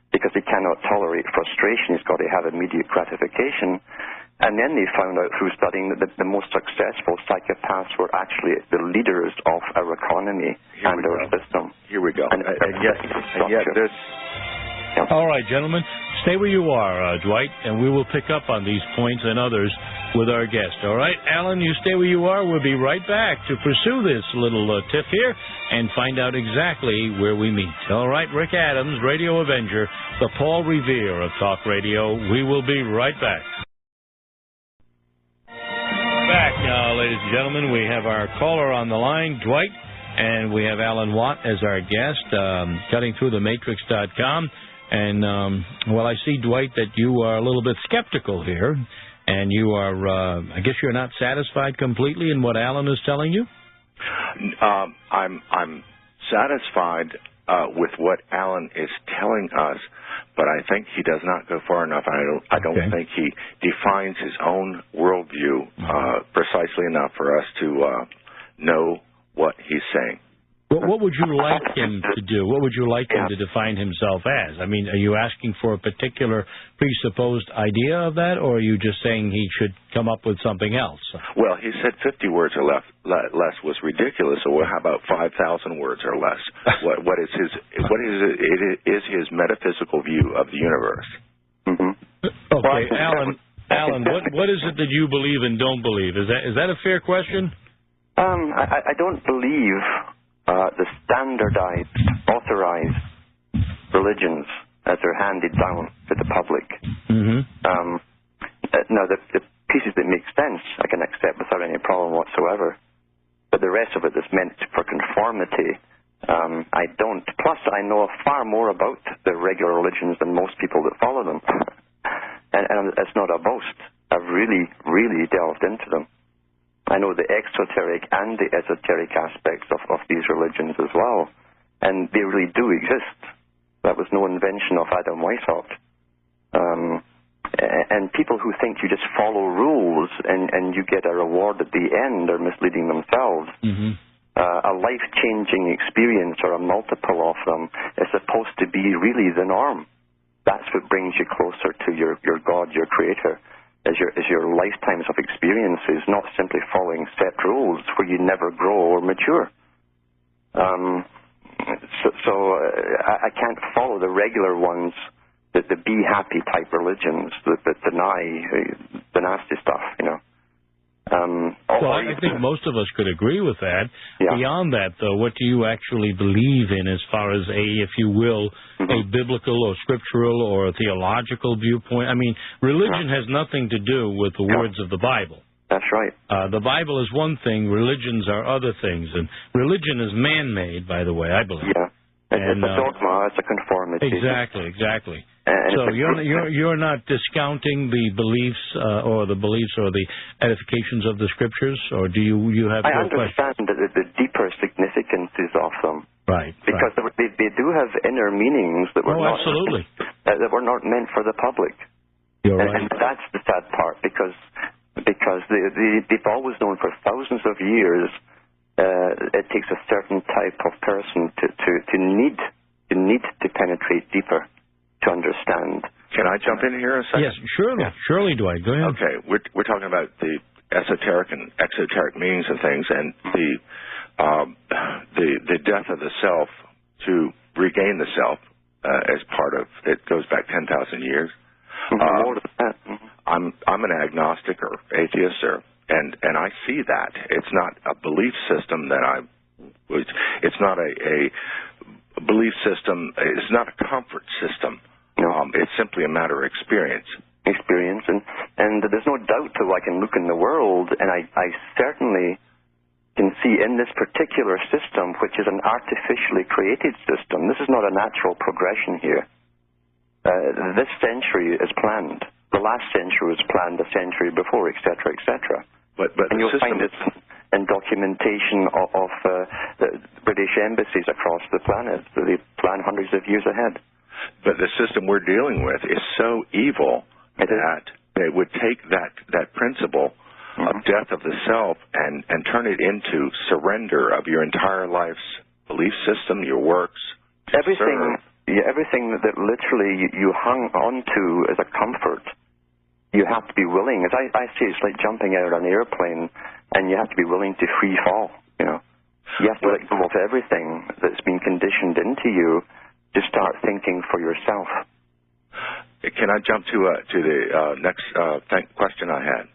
Because he cannot tolerate frustration, he's got to have immediate gratification. And then they found out through studying that the most successful psychopaths were actually the leaders of our economy and our system. Here we go. And yet there's... All right, gentlemen, stay where you are, Dwight, and we will pick up on these points and others with our guest. All right, Alan, you stay where you are. We'll be right back to pursue this little tiff here and find out exactly where we meet. All right, Rick Adams, Radio Avenger, the Paul Revere of Talk Radio. We will be right back. Back now, ladies and gentlemen. We have our caller on the line, Dwight, and we have Alan Watt as our guest, cuttingthroughthematrix.com. And, well, I see, Dwight, that you are a little bit skeptical here, and you are, I guess you're not satisfied completely in what Alan is telling you? I'm satisfied with what Alan is telling us, but I think he does not go far enough. I don't think he defines his own worldview precisely enough for us to know what he's saying. What would you like him to do? What would you like him to define himself as? I mean, are you asking for a particular presupposed idea of that, or are you just saying he should come up with something else? Well, he said 50 words or less was ridiculous. So how about 5,000 words or less? What is his metaphysical view of the universe? Mm-hmm. Okay, Alan, what is it that you believe and don't believe? Is that a fair question? I don't believe the standardized, authorized religions as they're handed down to the public. Mm-hmm. Now, the pieces that make sense I can accept without any problem whatsoever. But the rest of it that's meant for conformity, I don't. Plus, I know far more about the regular religions than most people that follow them. and it's not a boast. I've really, really delved into them. I know the exoteric and the esoteric aspects of these religions as well. And they really do exist. That was no invention of Adam Weishaupt. And people who think you just follow rules and you get a reward at the end are misleading themselves. Mm-hmm. A life-changing experience or a multiple of them is supposed to be really the norm. That's what brings you closer to your God, your Creator. Is your lifetimes of experiences, not simply following set rules where you never grow or mature. So I can't follow the regular ones, the be happy type religions that deny the nasty stuff, you know. Well, I think most of us could agree with that. Yeah. Beyond that, though, what do you actually believe in as far as if you will, a biblical or scriptural or a theological viewpoint? I mean, religion has nothing to do with the words of the Bible. That's right. The Bible is one thing, religions are other things. And religion is man-made, by the way, I believe. Yeah. It's a dogma, it's a conformity. Exactly. So you're not discounting the beliefs or the edifications of the scriptures, or do you have? I understand the deeper significances of them, right? Because they do have inner meanings that were that were not meant for the public. You're right. And that's the sad part, because they've always known for thousands of years. It takes a certain type of person to need to penetrate deeper to understand. Can I jump in here a second? Yes, surely, Dwight. Go ahead. Okay, we're talking about the esoteric and exoteric meanings and things, and the death of the self to regain the self as part of it goes back 10,000 years. I'm an agnostic or atheist and I see that. It's not a belief system it's not a belief system, it's not a comfort system. It's simply a matter of experience. experience, and there's no doubt that I can look in the world, and I certainly can see in this particular system, which is an artificially created system. This is not a natural progression here. This century is planned. The last century was planned a century before, etc., etc. But and you'll find it in documentation of the British embassies across the planet. They plan hundreds of years ahead. But the system we're dealing with is so evil that it would take that principle of death of the self and turn it into surrender of your entire life's belief system, your works. Everything that literally you hung on to as a comfort, you have to be willing. As I say, it's like jumping out of an airplane, and you have to be willing to free fall. You know, you have to let go of everything that's been conditioned into you to start thinking for yourself. Can I jump to the next question I had?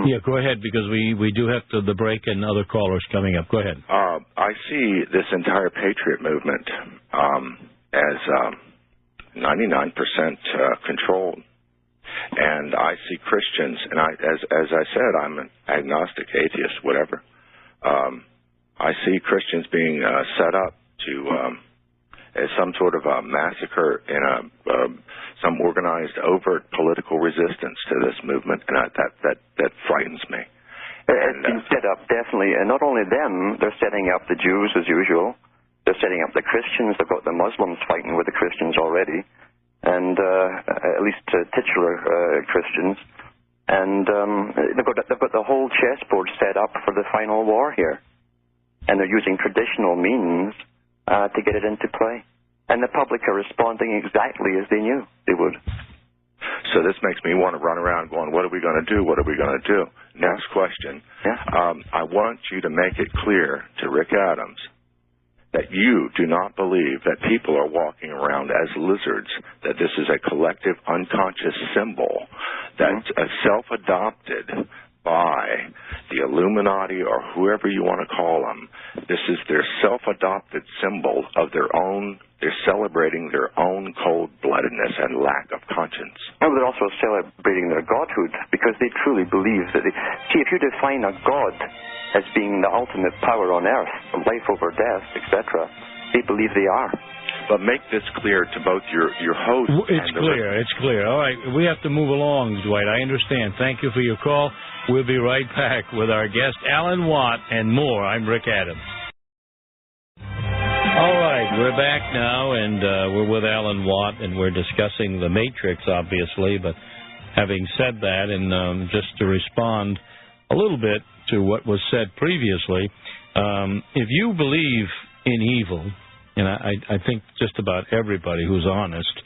Yeah, go ahead, because we do have the break and other callers coming up. Go ahead. I see this entire Patriot movement as 99% controlled. And I see Christians, and as I said, I'm an agnostic, atheist, whatever. I see Christians being set up to as some sort of a massacre in some organized, overt political resistance to this movement, and that frightens me. It's been set up, definitely, and not only them, they're setting up the Jews as usual. They're setting up the Christians. They've got the Muslims fighting with the Christians already, and at least titular Christians. And they've got the whole chessboard set up for the final war here, and they're using traditional means to get it into play. And the public are responding exactly as they knew they would. So this makes me want to run around going, what are we going to do? What are we going to do? Next question. Yeah. I want you to make it clear to Rick Adams that you do not believe that people are walking around as lizards, that this is a collective unconscious symbol that's self-adopted by the Illuminati or whoever you want to call them. This is their self-adopted symbol of their own. They're celebrating their own cold-bloodedness and lack of conscience. And they're also celebrating their godhood, because they truly believe that see, if you define a god as being the ultimate power on earth, life over death, etc., they believe they are. But make this clear to both your host It's clear. All right, we have to move along, Dwight. I understand. Thank you for your call. We'll be right back with our guest, Alan Watt, and more. I'm Rick Adams. All right, we're back now, and we're with Alan Watt, and we're discussing the Matrix, obviously. But having said that, and just to respond a little bit to what was said previously, if you believe in evil, and I think just about everybody who's honest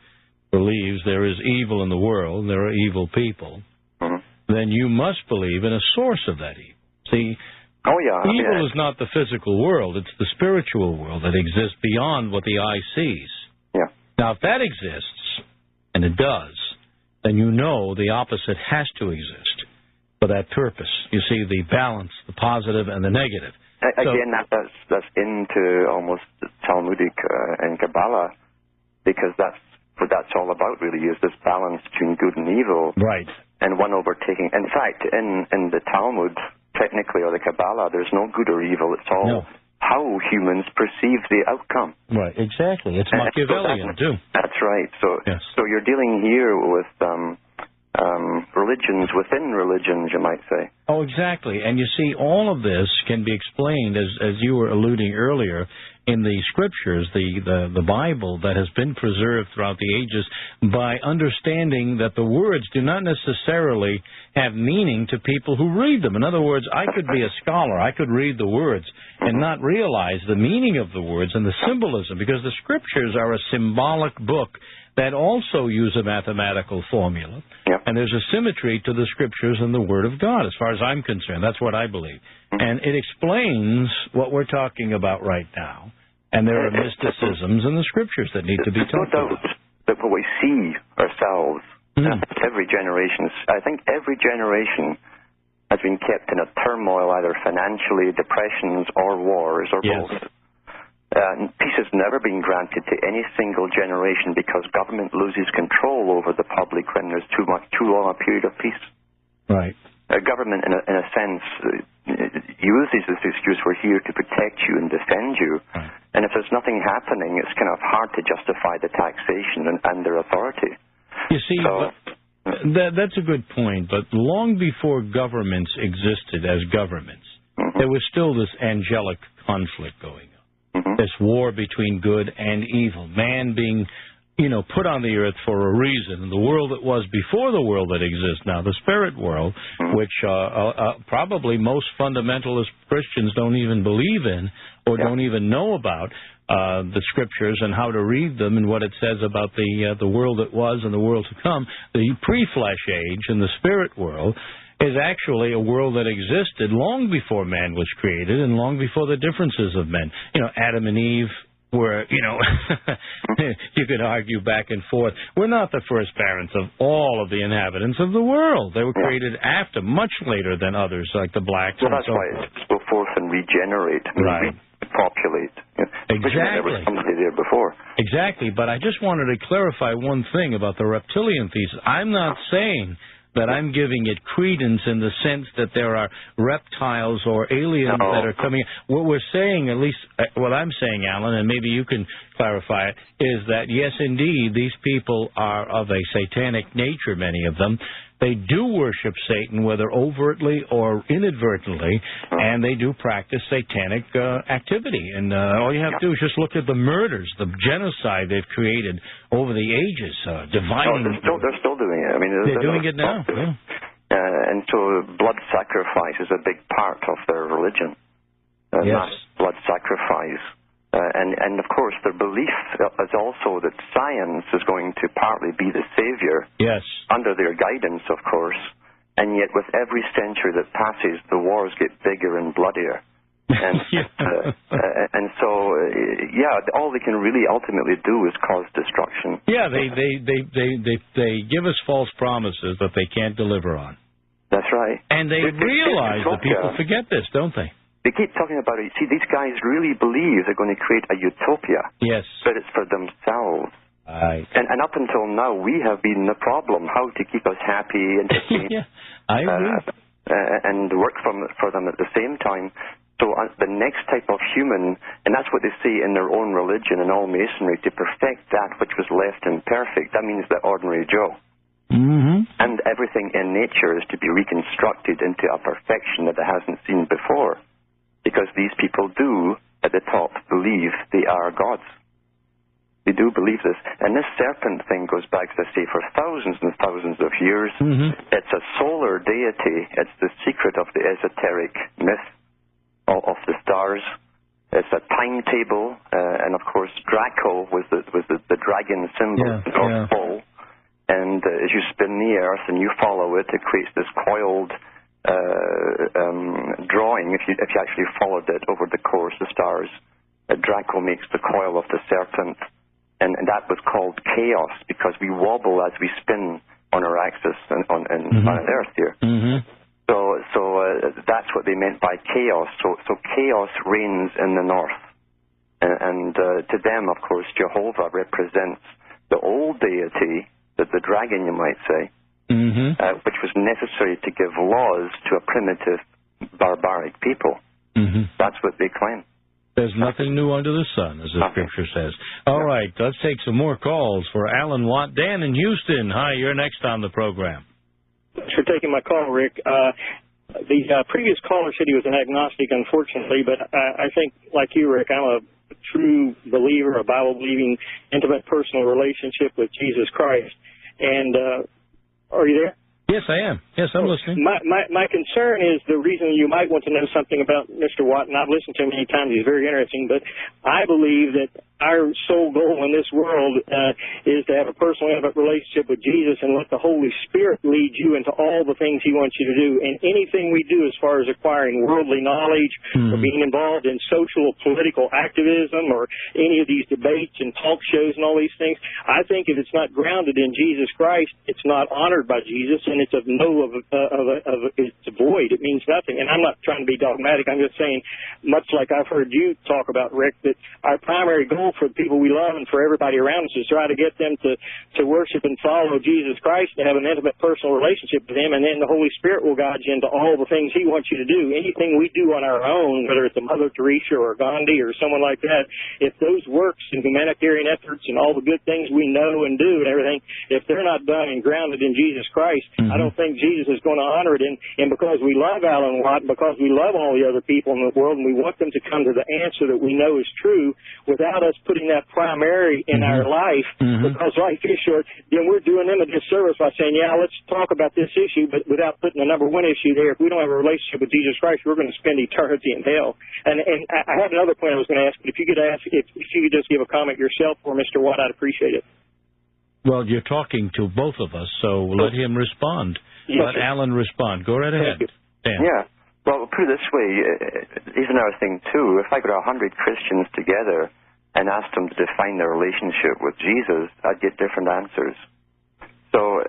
believes there is evil in the world, there are evil people, then you must believe in a source of that evil. See, evil is not the physical world, it's the spiritual world that exists beyond what the eye sees. Yeah. Now, if that exists, and it does, then you know the opposite has to exist for that purpose. You see, the balance, the positive and the negative. Again, that's into almost Talmudic and Kabbalah, because that's what that's all about, really, is this balance between good and evil. Right. And one overtaking. In fact, in the Talmud, technically, or the Kabbalah, there's no good or evil. It's all how humans perceive the outcome. Right, exactly. It's Machiavellian, too. That's right. So you're dealing here with religions within religions, you might say. Oh, exactly. And you see, all of this can be explained, as you were alluding earlier, in the scriptures, the Bible that has been preserved throughout the ages, by understanding that the words do not necessarily have meaning to people who read them. In other words, I could be a scholar, I could read the words and not realize the meaning of the words and the symbolism, because the scriptures are a symbolic book that also use a mathematical formula. Yep. And there's a symmetry to the scriptures and the Word of God, as far as I'm concerned. That's what I believe. And it explains what we're talking about right now. And there are mysticisms in the scriptures that need to be talked about. That what we see ourselves, every generation, I think every generation has been kept in a turmoil, either financially, depressions, or wars, or both. And peace has never been granted to any single generation because government loses control over the public when there's too long a period of peace. Right. Government, in a sense, uses this excuse, we're here to protect you and defend you. Right. And if there's nothing happening, it's kind of hard to justify the taxation and their authority. You see, that's a good point, but long before governments existed as governments, there was still this angelic conflict going on, this war between good and evil, man being, put on the earth for a reason, and the world that was before the world that exists now, the spirit world, which probably most fundamentalist Christians don't even believe in or don't even know about, the scriptures and how to read them and what it says about the world that was and the world to come. The pre-flesh age and the spirit world is actually a world that existed long before man was created and long before the differences of men. Adam and Eve were, you could argue back and forth. We're not the first parents of all of the inhabitants of the world. They were created after, much later than others, like the blacks. Well, that's why it's go forth and regenerate. Right. Populate. Exactly. There was somebody there before. Exactly, but I just wanted to clarify one thing about the reptilian thesis. I'm not saying that I'm giving it credence in the sense that there are reptiles or aliens that are coming. What we're saying, at least what I'm saying, Alan, and maybe you can clarify it, is that, yes, indeed, these people are of a satanic nature, many of them. They do worship Satan, whether overtly or inadvertently, and they do practice satanic activity. And all you have to do is just look at the murders, the genocide they've created over the ages, dividing. They're still doing it. I mean, they're doing it now. Yeah. And so blood sacrifice is a big part of their religion. Yes. Blood sacrifice. And of course, their belief is also that science is going to partly be the savior. Yes. Under their guidance, of course. And yet, with every century that passes, the wars get bigger and bloodier. And and so, all they can really ultimately do is cause destruction. Yeah, they give us false promises that they can't deliver on. That's right. And they realize that people forget this, don't they? They keep talking about it. See, these guys really believe they're going to create a utopia. Yes. But it's for themselves. Right. And up until now, we have been the problem. How to keep us happy and I agree. And work for them at the same time. So the next type of human, and that's what they say in their own religion and all Masonry, to perfect that which was left imperfect. That means the ordinary Joe. And everything in nature is to be reconstructed into a perfection that it hasn't seen before. Because these people do, at the top, believe they are gods. They do believe this. And this serpent thing goes back, as I say, for thousands and thousands of years. It's a solar deity. It's the secret of the esoteric myth of the stars. It's a timetable. And, of course, Draco was the dragon symbol of the North Pole. And as you spin the Earth and you follow it, it creates this coiled drawing. If you actually followed it over the course of the stars, Draco makes the coil of the serpent, and that was called chaos because we wobble as we spin on our axis and on planet Earth here. So that's what they meant by chaos. So chaos reigns in the north, and to them, of course, Jehovah represents the old deity, the dragon, you might say. Which was necessary to give laws to a primitive, barbaric people. That's what they claim. There's nothing new under the sun, as the scripture says. All right, let's take some more calls for Alan Watt. Dan in Houston, hi, you're next on the program. Thanks for taking my call, Rick. The previous caller said he was an agnostic, unfortunately, but I think, like you, Rick, I'm a true believer, a Bible-believing, intimate, personal relationship with Jesus Christ. And are you there? Yes, I am. Yes, I'm listening. My concern is the reason you might want to know something about Mr. Watt, and I've listened to him many times. He's very interesting, but I believe that our sole goal in this world is to have a personal, intimate relationship with Jesus and let the Holy Spirit lead you into all the things He wants you to do. And anything we do as far as acquiring worldly knowledge or being involved in social or political activism or any of these debates and talk shows and all these things, I think if it's not grounded in Jesus Christ, it's not honored by Jesus, and it's it's void. It means nothing. And I'm not trying to be dogmatic. I'm just saying, much like I've heard you talk about, Rick, that our primary goal for the people we love and for everybody around us is try to get them to worship and follow Jesus Christ and have an intimate personal relationship with Him, and then the Holy Spirit will guide you into all the things He wants you to do. Anything we do on our own, whether it's a Mother Teresa or Gandhi or someone like that, if those works and humanitarian efforts and all the good things we know and do and everything, if they're not done and grounded in Jesus Christ, I don't think Jesus is going to honor it. And because we love Alan Watt, because we love all the other people in the world, and we want them to come to the answer that we know is true, without us putting that primary in our life, because life is short, then we're doing them a disservice by saying, yeah, let's talk about this issue, but without putting the number one issue there. If we don't have a relationship with Jesus Christ, we're going to spend eternity in hell. And I had another point I was going to ask, but if you could just give a comment yourself for Mr. Watt, I'd appreciate it. Well, you're talking to both of us, so let him respond. Yes, let Alan respond. Go right ahead. Dan. Yeah. Well, put it this way, here's another thing, too. If I got 100 Christians together and asked them to define their relationship with Jesus, I'd get different answers. So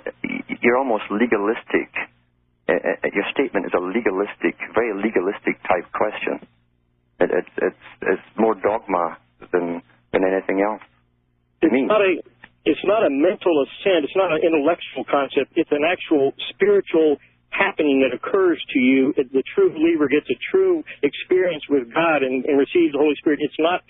you're almost legalistic. Your statement is a legalistic, very legalistic type question. It's more dogma than anything else. It's not a mental assent. It's not an intellectual concept. It's an actual spiritual happening that occurs to you. The true believer gets a true experience with God and receives the Holy Spirit. It's not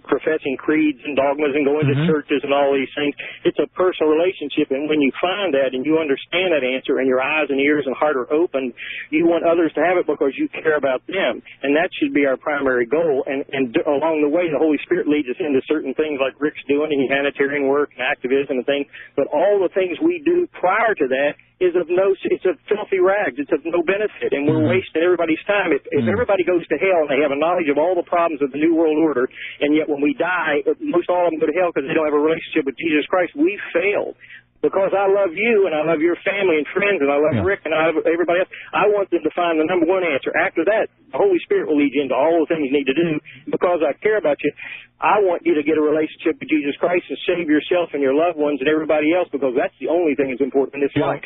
professing creeds and dogmas and going to churches and all these things. It's a personal relationship, and when you find that and you understand that answer and your eyes and ears and heart are open, you want others to have it because you care about them, and that should be our primary goal. And along the way, the Holy Spirit leads us into certain things like Rick's doing, and humanitarian work and activism and things, but all the things we do prior to that is it's of filthy rags. It's of no benefit, and we're wasting everybody's time. If everybody goes to hell and they have a knowledge of all the problems of the New World Order, and yet when we die, most all of them go to hell because they don't have a relationship with Jesus Christ, we failed. Because I love you, and I love your family and friends, and I love Rick, and I love everybody else, I want them to find the number one answer. After that, the Holy Spirit will lead you into all the things you need to do. Because I care about you, I want you to get a relationship with Jesus Christ and save yourself and your loved ones and everybody else, because that's the only thing that's important in this life.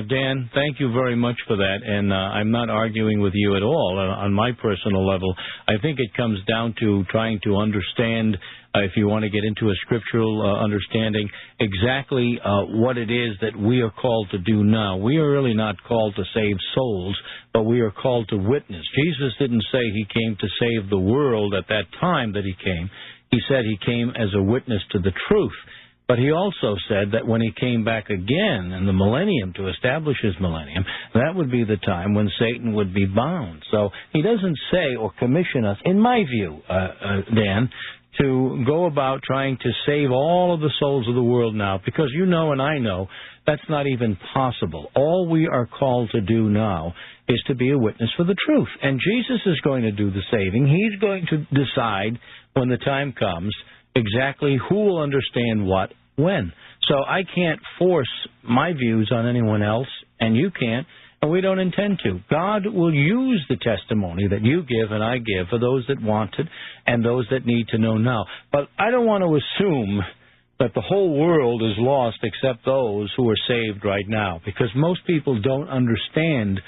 Dan, thank you very much for that, and I'm not arguing with you at all on my personal level. I think it comes down to trying to understand, if you want to get into a scriptural understanding, exactly what it is that we are called to do now. We are really not called to save souls, but we are called to witness. Jesus didn't say He came to save the world at that time that He came. He said He came as a witness to the truth. But He also said that when He came back again in the millennium to establish His millennium, that would be the time when Satan would be bound. So He doesn't say or commission us, in my view, Dan, to go about trying to save all of the souls of the world now, because you know and I know that's not even possible. All we are called to do now is to be a witness for the truth. And Jesus is going to do the saving. He's going to decide when the time comes exactly who will understand what, when. So I can't force my views on anyone else, and you can't. And we don't intend to. God will use the testimony that you give and I give for those that want it and those that need to know now. But I don't want to assume that the whole world is lost except those who are saved right now, because most people don't understand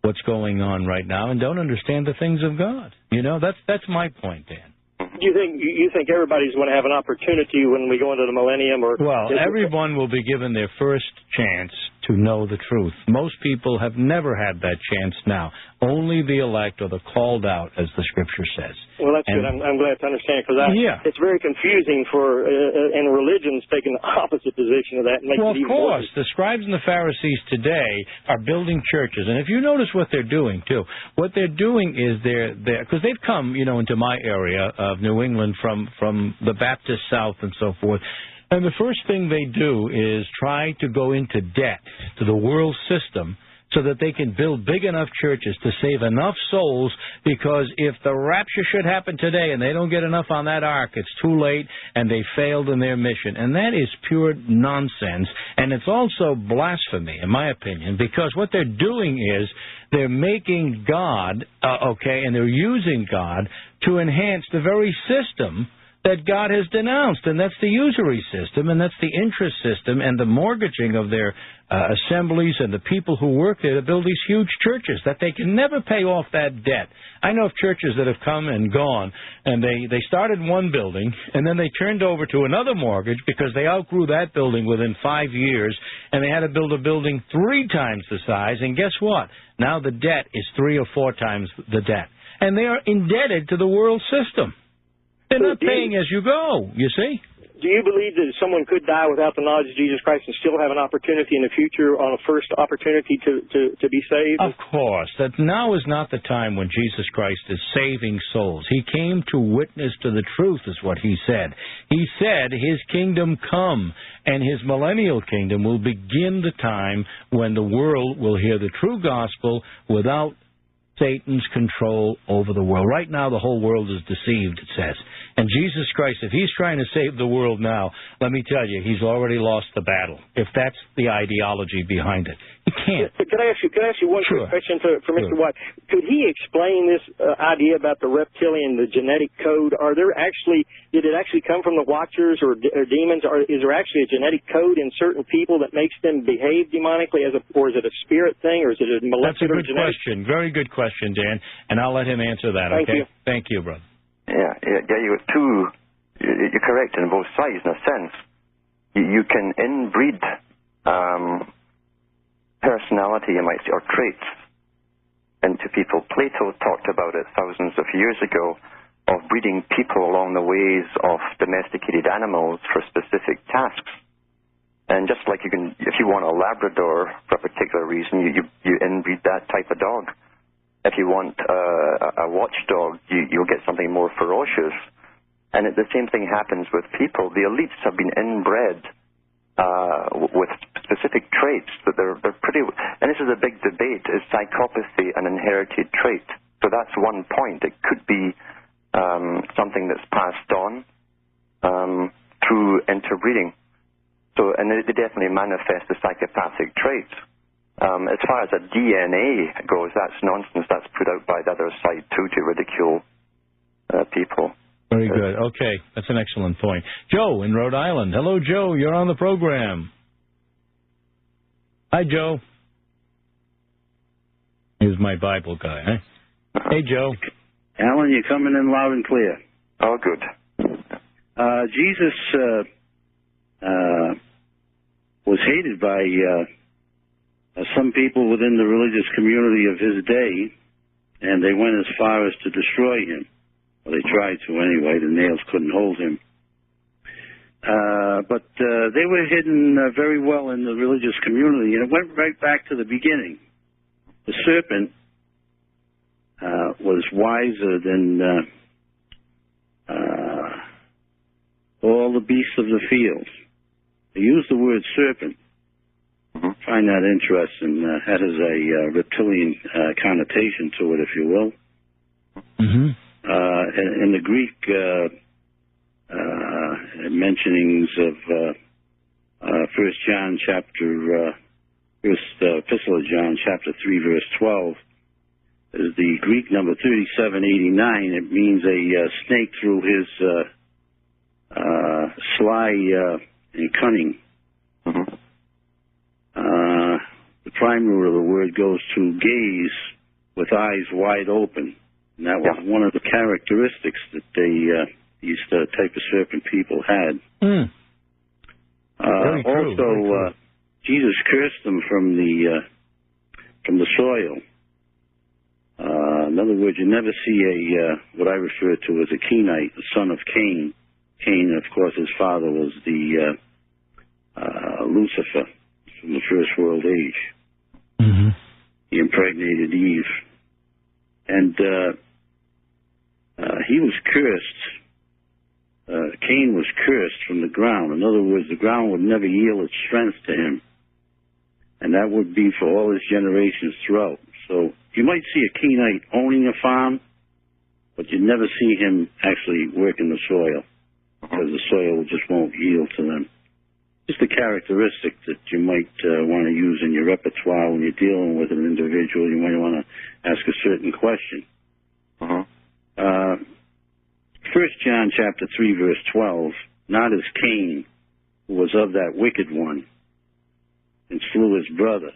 what's going on right now and don't understand the things of God. You know, that's my point, Dan. You think everybody's going to have an opportunity when we go into the millennium? Well, everyone will be given their first chance to know the truth. Most people have never had that chance now. Only the elect or the called out, as the Scripture says. Well, that's good. I'm glad to understand, because it's very confusing and religion's taking the opposite position of that. And well, of course. The scribes and the Pharisees today are building churches. And if you notice what they're doing, too, what they're doing is because they've come, into my area of New England from the Baptist South and so forth. And the first thing they do is try to go into debt to the world system so that they can build big enough churches to save enough souls, because if the rapture should happen today and they don't get enough on that ark, it's too late and they failed in their mission. And that is pure nonsense, and it's also blasphemy, in my opinion, because what they're doing is they're making God, and they're using God to enhance the very system that God has denounced, and that's the usury system, and that's the interest system, and the mortgaging of their assemblies and the people who work there to build these huge churches that they can never pay off that debt. I know of churches that have come and gone, and they started one building, and then they turned over to another mortgage because they outgrew that building within 5 years, and they had to build a building 3 times the size, and guess what? Now the debt is 3 or 4 times the debt. And they are indebted to the world system. They're not paying as you go, you see. Do you believe that someone could die without the knowledge of Jesus Christ and still have an opportunity in the future on a first opportunity to be saved? Of course. That now is not the time when Jesus Christ is saving souls. He came to witness to the truth, is what he said. He said his kingdom come, and his millennial kingdom will begin the time when the world will hear the true gospel without Satan's control over the world. Right now, the whole world is deceived, it says. And Jesus Christ, if he's trying to save the world now, let me tell you, he's already lost the battle, if that's the ideology behind it. He can't. Could I ask you one quick question for Mr. Watt? Could he explain this idea about the reptilian, the genetic code? Did it actually come from the Watchers or demons? Or is there actually a genetic code in certain people that makes them behave demonically, or is it a spirit thing, or is it a molecular genetic? That's a good question. Very good question, Dan, and I'll let him answer that, okay? Thank you, brother. Yeah, you got two. You're correct in both sides, in a sense. You can inbreed personality, you might say, or traits into people. Plato talked about it thousands of years ago, of breeding people along the ways of domesticated animals for specific tasks. And just like you can, if you want a Labrador for a particular reason, you inbreed that type of dog. If you want a watchdog, you'll get something more ferocious. And the same thing happens with people. The elites have been inbred with specific traits that they're pretty. And this is a big debate: is psychopathy an inherited trait? So that's one point. It could be something that's passed on through interbreeding. So, and they definitely manifest the psychopathic traits. As far as a DNA goes, that's nonsense. That's put out by the other side, too, to ridicule people. Very good. Okay, that's an excellent point. Joe in Rhode Island. Hello, Joe. You're on the program. Hi, Joe. Here's my Bible guy, eh? Hey, Joe. Alan, you're coming in loud and clear. Oh, good. Jesus was hated by some people within the religious community of his day, and they went as far as to destroy him. Well, they tried to anyway. The nails couldn't hold him. But they were hidden very well in the religious community, and it went right back to the beginning. The serpent was wiser than all the beasts of the field. They used the word serpent. Find that interesting. That has a reptilian connotation to it, if you will. Mm-hmm. In the Greek mentionings of First Epistle of John, chapter 3, verse 12, is the Greek number 3789. It means a snake through his sly and cunning. Mm-hmm. The prime root of the word goes to gaze with eyes wide open. And that was one of the characteristics that these type of serpent people had. Mm. Very true. Also, Jesus cursed them from the soil. In other words, you never see what I refer to as a Cainite, the son of Cain. Cain, of course, his father was the Lucifer from the first world age. Mm-hmm. He impregnated Eve. And he was cursed. Cain was cursed from the ground. In other words, the ground would never yield its strength to him. and that would be for all his generations throughout. So you might see a Kenite owning a farm, but you'd never see him actually working the soil, because the soil just won't yield to them. Just a characteristic that you might want to use in your repertoire when you're dealing with an individual. You might want to ask a certain question. 1 John chapter 3, verse 12, not as Cain, who was of that wicked one, and slew his brother.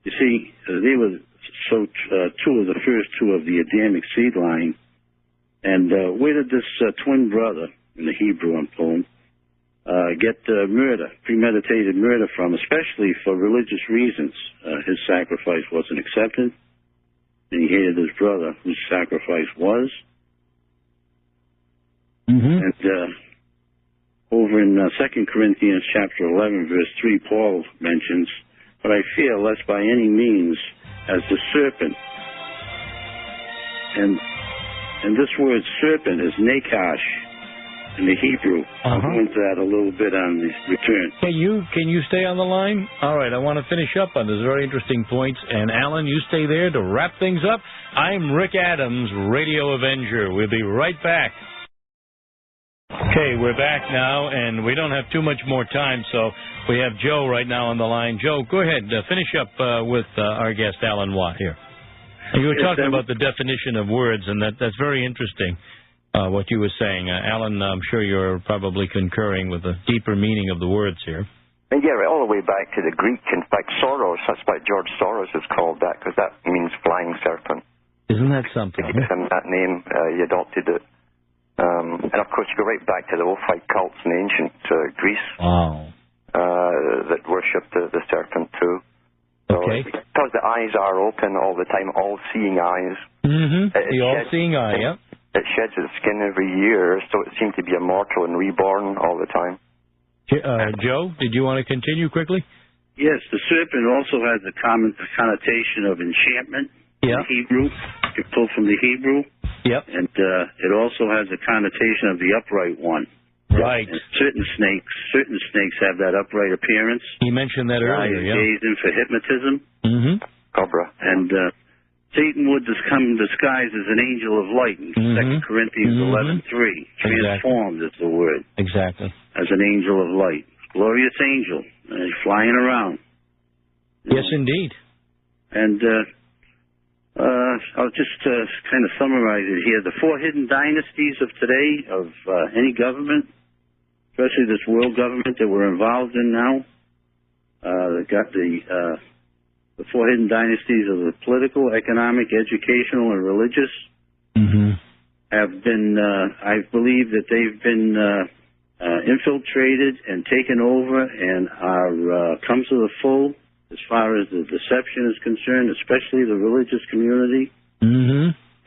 You see, they were two of the first two of the Adamic seed line. And where did this twin brother, in the Hebrew I'm pulling, get murder, premeditated murder from, especially for religious reasons? His sacrifice wasn't accepted, and he hated his brother, whose sacrifice was. And over in 2 Corinthians chapter 11, verse 3, Paul mentions, but I fear lest by any means as the serpent. And this word serpent is nakash in the Hebrew. I'll go into that a little bit on the return. Can you stay on the line? All right, I want to finish up on this very interesting points. And Alan, you stay there to wrap things up. I'm Rick Adams, Radio Avenger. We'll be right back. Okay, we're back now, and we don't have too much more time, so we have Joe right now on the line. Joe, go ahead, finish up with our guest, Alan Watt, here. And you were talking about the definition of words, and that's very interesting, what you were saying. Alan, I'm sure you're probably concurring with the deeper meaning of the words here. And yeah, right, all the way back to the Greek. In fact, Soros, that's why George Soros is called that, because that means flying serpent. Isn't that something? He gave him that name. He adopted it. And, of course, you go right back to the Ophite cults in ancient Greece that worshipped the serpent, too. So because the eyes are open all the time, all-seeing eyes. The all-seeing eye, yeah. It sheds its skin every year, so it seems to be immortal and reborn all the time. Joe, did you want to continue quickly? Yes, the serpent also has a common connotation of enchantment in Hebrew. You pull from the Hebrew. And it also has a connotation of the upright one. Right. And certain snakes have that upright appearance. He mentioned that earlier, Used in for hypnotism. Cobra. And Satan would come disguised as an angel of light in 2 Corinthians 11:3. Transformed is the word. Exactly. As an angel of light. Glorious angel. He's flying around. Yes, indeed. And I'll just kind of summarize it here. The four hidden dynasties of today, of any government, especially this world government that we're involved in now, got the four hidden dynasties of the political, economic, educational, and religious have been, I believe that they've been infiltrated and taken over and are come to the full as far as the deception is concerned, especially the religious community.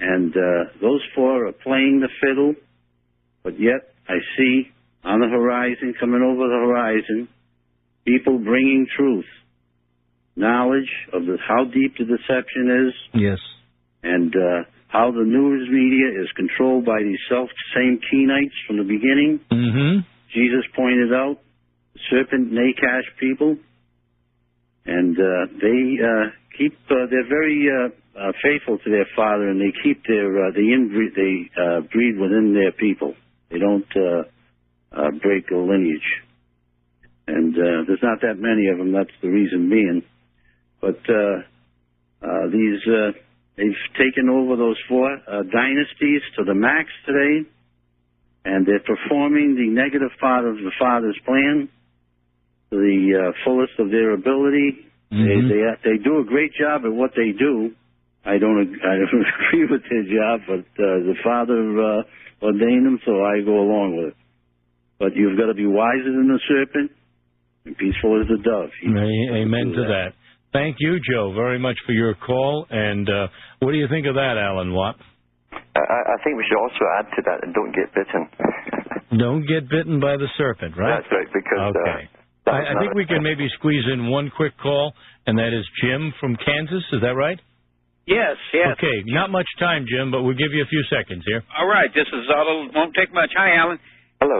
And those four are playing the fiddle, but yet I see on the horizon, coming over the horizon, people bringing truth, knowledge of how deep the deception is. Yes. And how the news media is controlled by these same Kenites from the beginning. Jesus pointed out, the serpent Nakash people. And they keep. They're very faithful to their father, and they keep they breed within their people. They don't break a lineage. And there's not that many of them. That's the reason being. But they've taken over those four dynasties to the max today, and they're performing the negative part of the father's plan to the fullest of their ability. They do a great job at what they do. I don't agree with their job, but the Father ordained them, so I go along with it. But you've got to be wiser than the serpent and peaceful as the dove. Amen to that. Thank you, Joe, very much for your call. And what do you think of that, Alan Watt? I think we should also add to that, don't get bitten. Don't get bitten by the serpent, right? That's right, because... I think we can maybe squeeze in one quick call, and that is Jim from Kansas. Is that right? Yes. Okay, not much time, Jim, but we'll give you a few seconds here. All right, this is won't take much. Hi, Alan. Hello.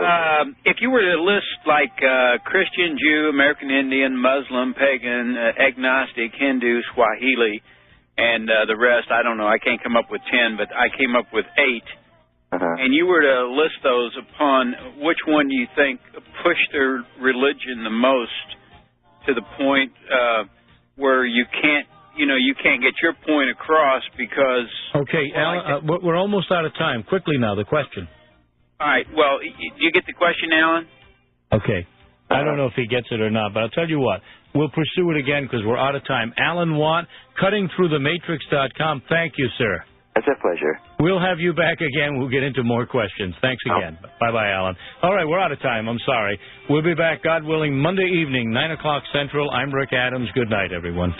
If you were to list like Christian, Jew, American Indian, Muslim, pagan, agnostic, Hindu, Swahili, and the rest, I don't know, I can't come up with 10, but I came up with 8. And you were to list those upon which one you think pushed their religion the most to the point where you can't get your point across because... Okay, Alan, we're almost out of time. Quickly now, the question. All right. Well, do you get the question, Alan? Okay. I don't know if he gets it or not, but I'll tell you what. We'll pursue it again because we're out of time. Alan Watt, cuttingthroughthematrix.com. Thank you, sir. It's a pleasure. We'll have you back again. We'll get into more questions. Thanks again. Bye-bye, Alan. All right, we're out of time. I'm sorry. We'll be back, God willing, Monday evening, 9 o'clock Central. I'm Rick Adams. Good night, everyone.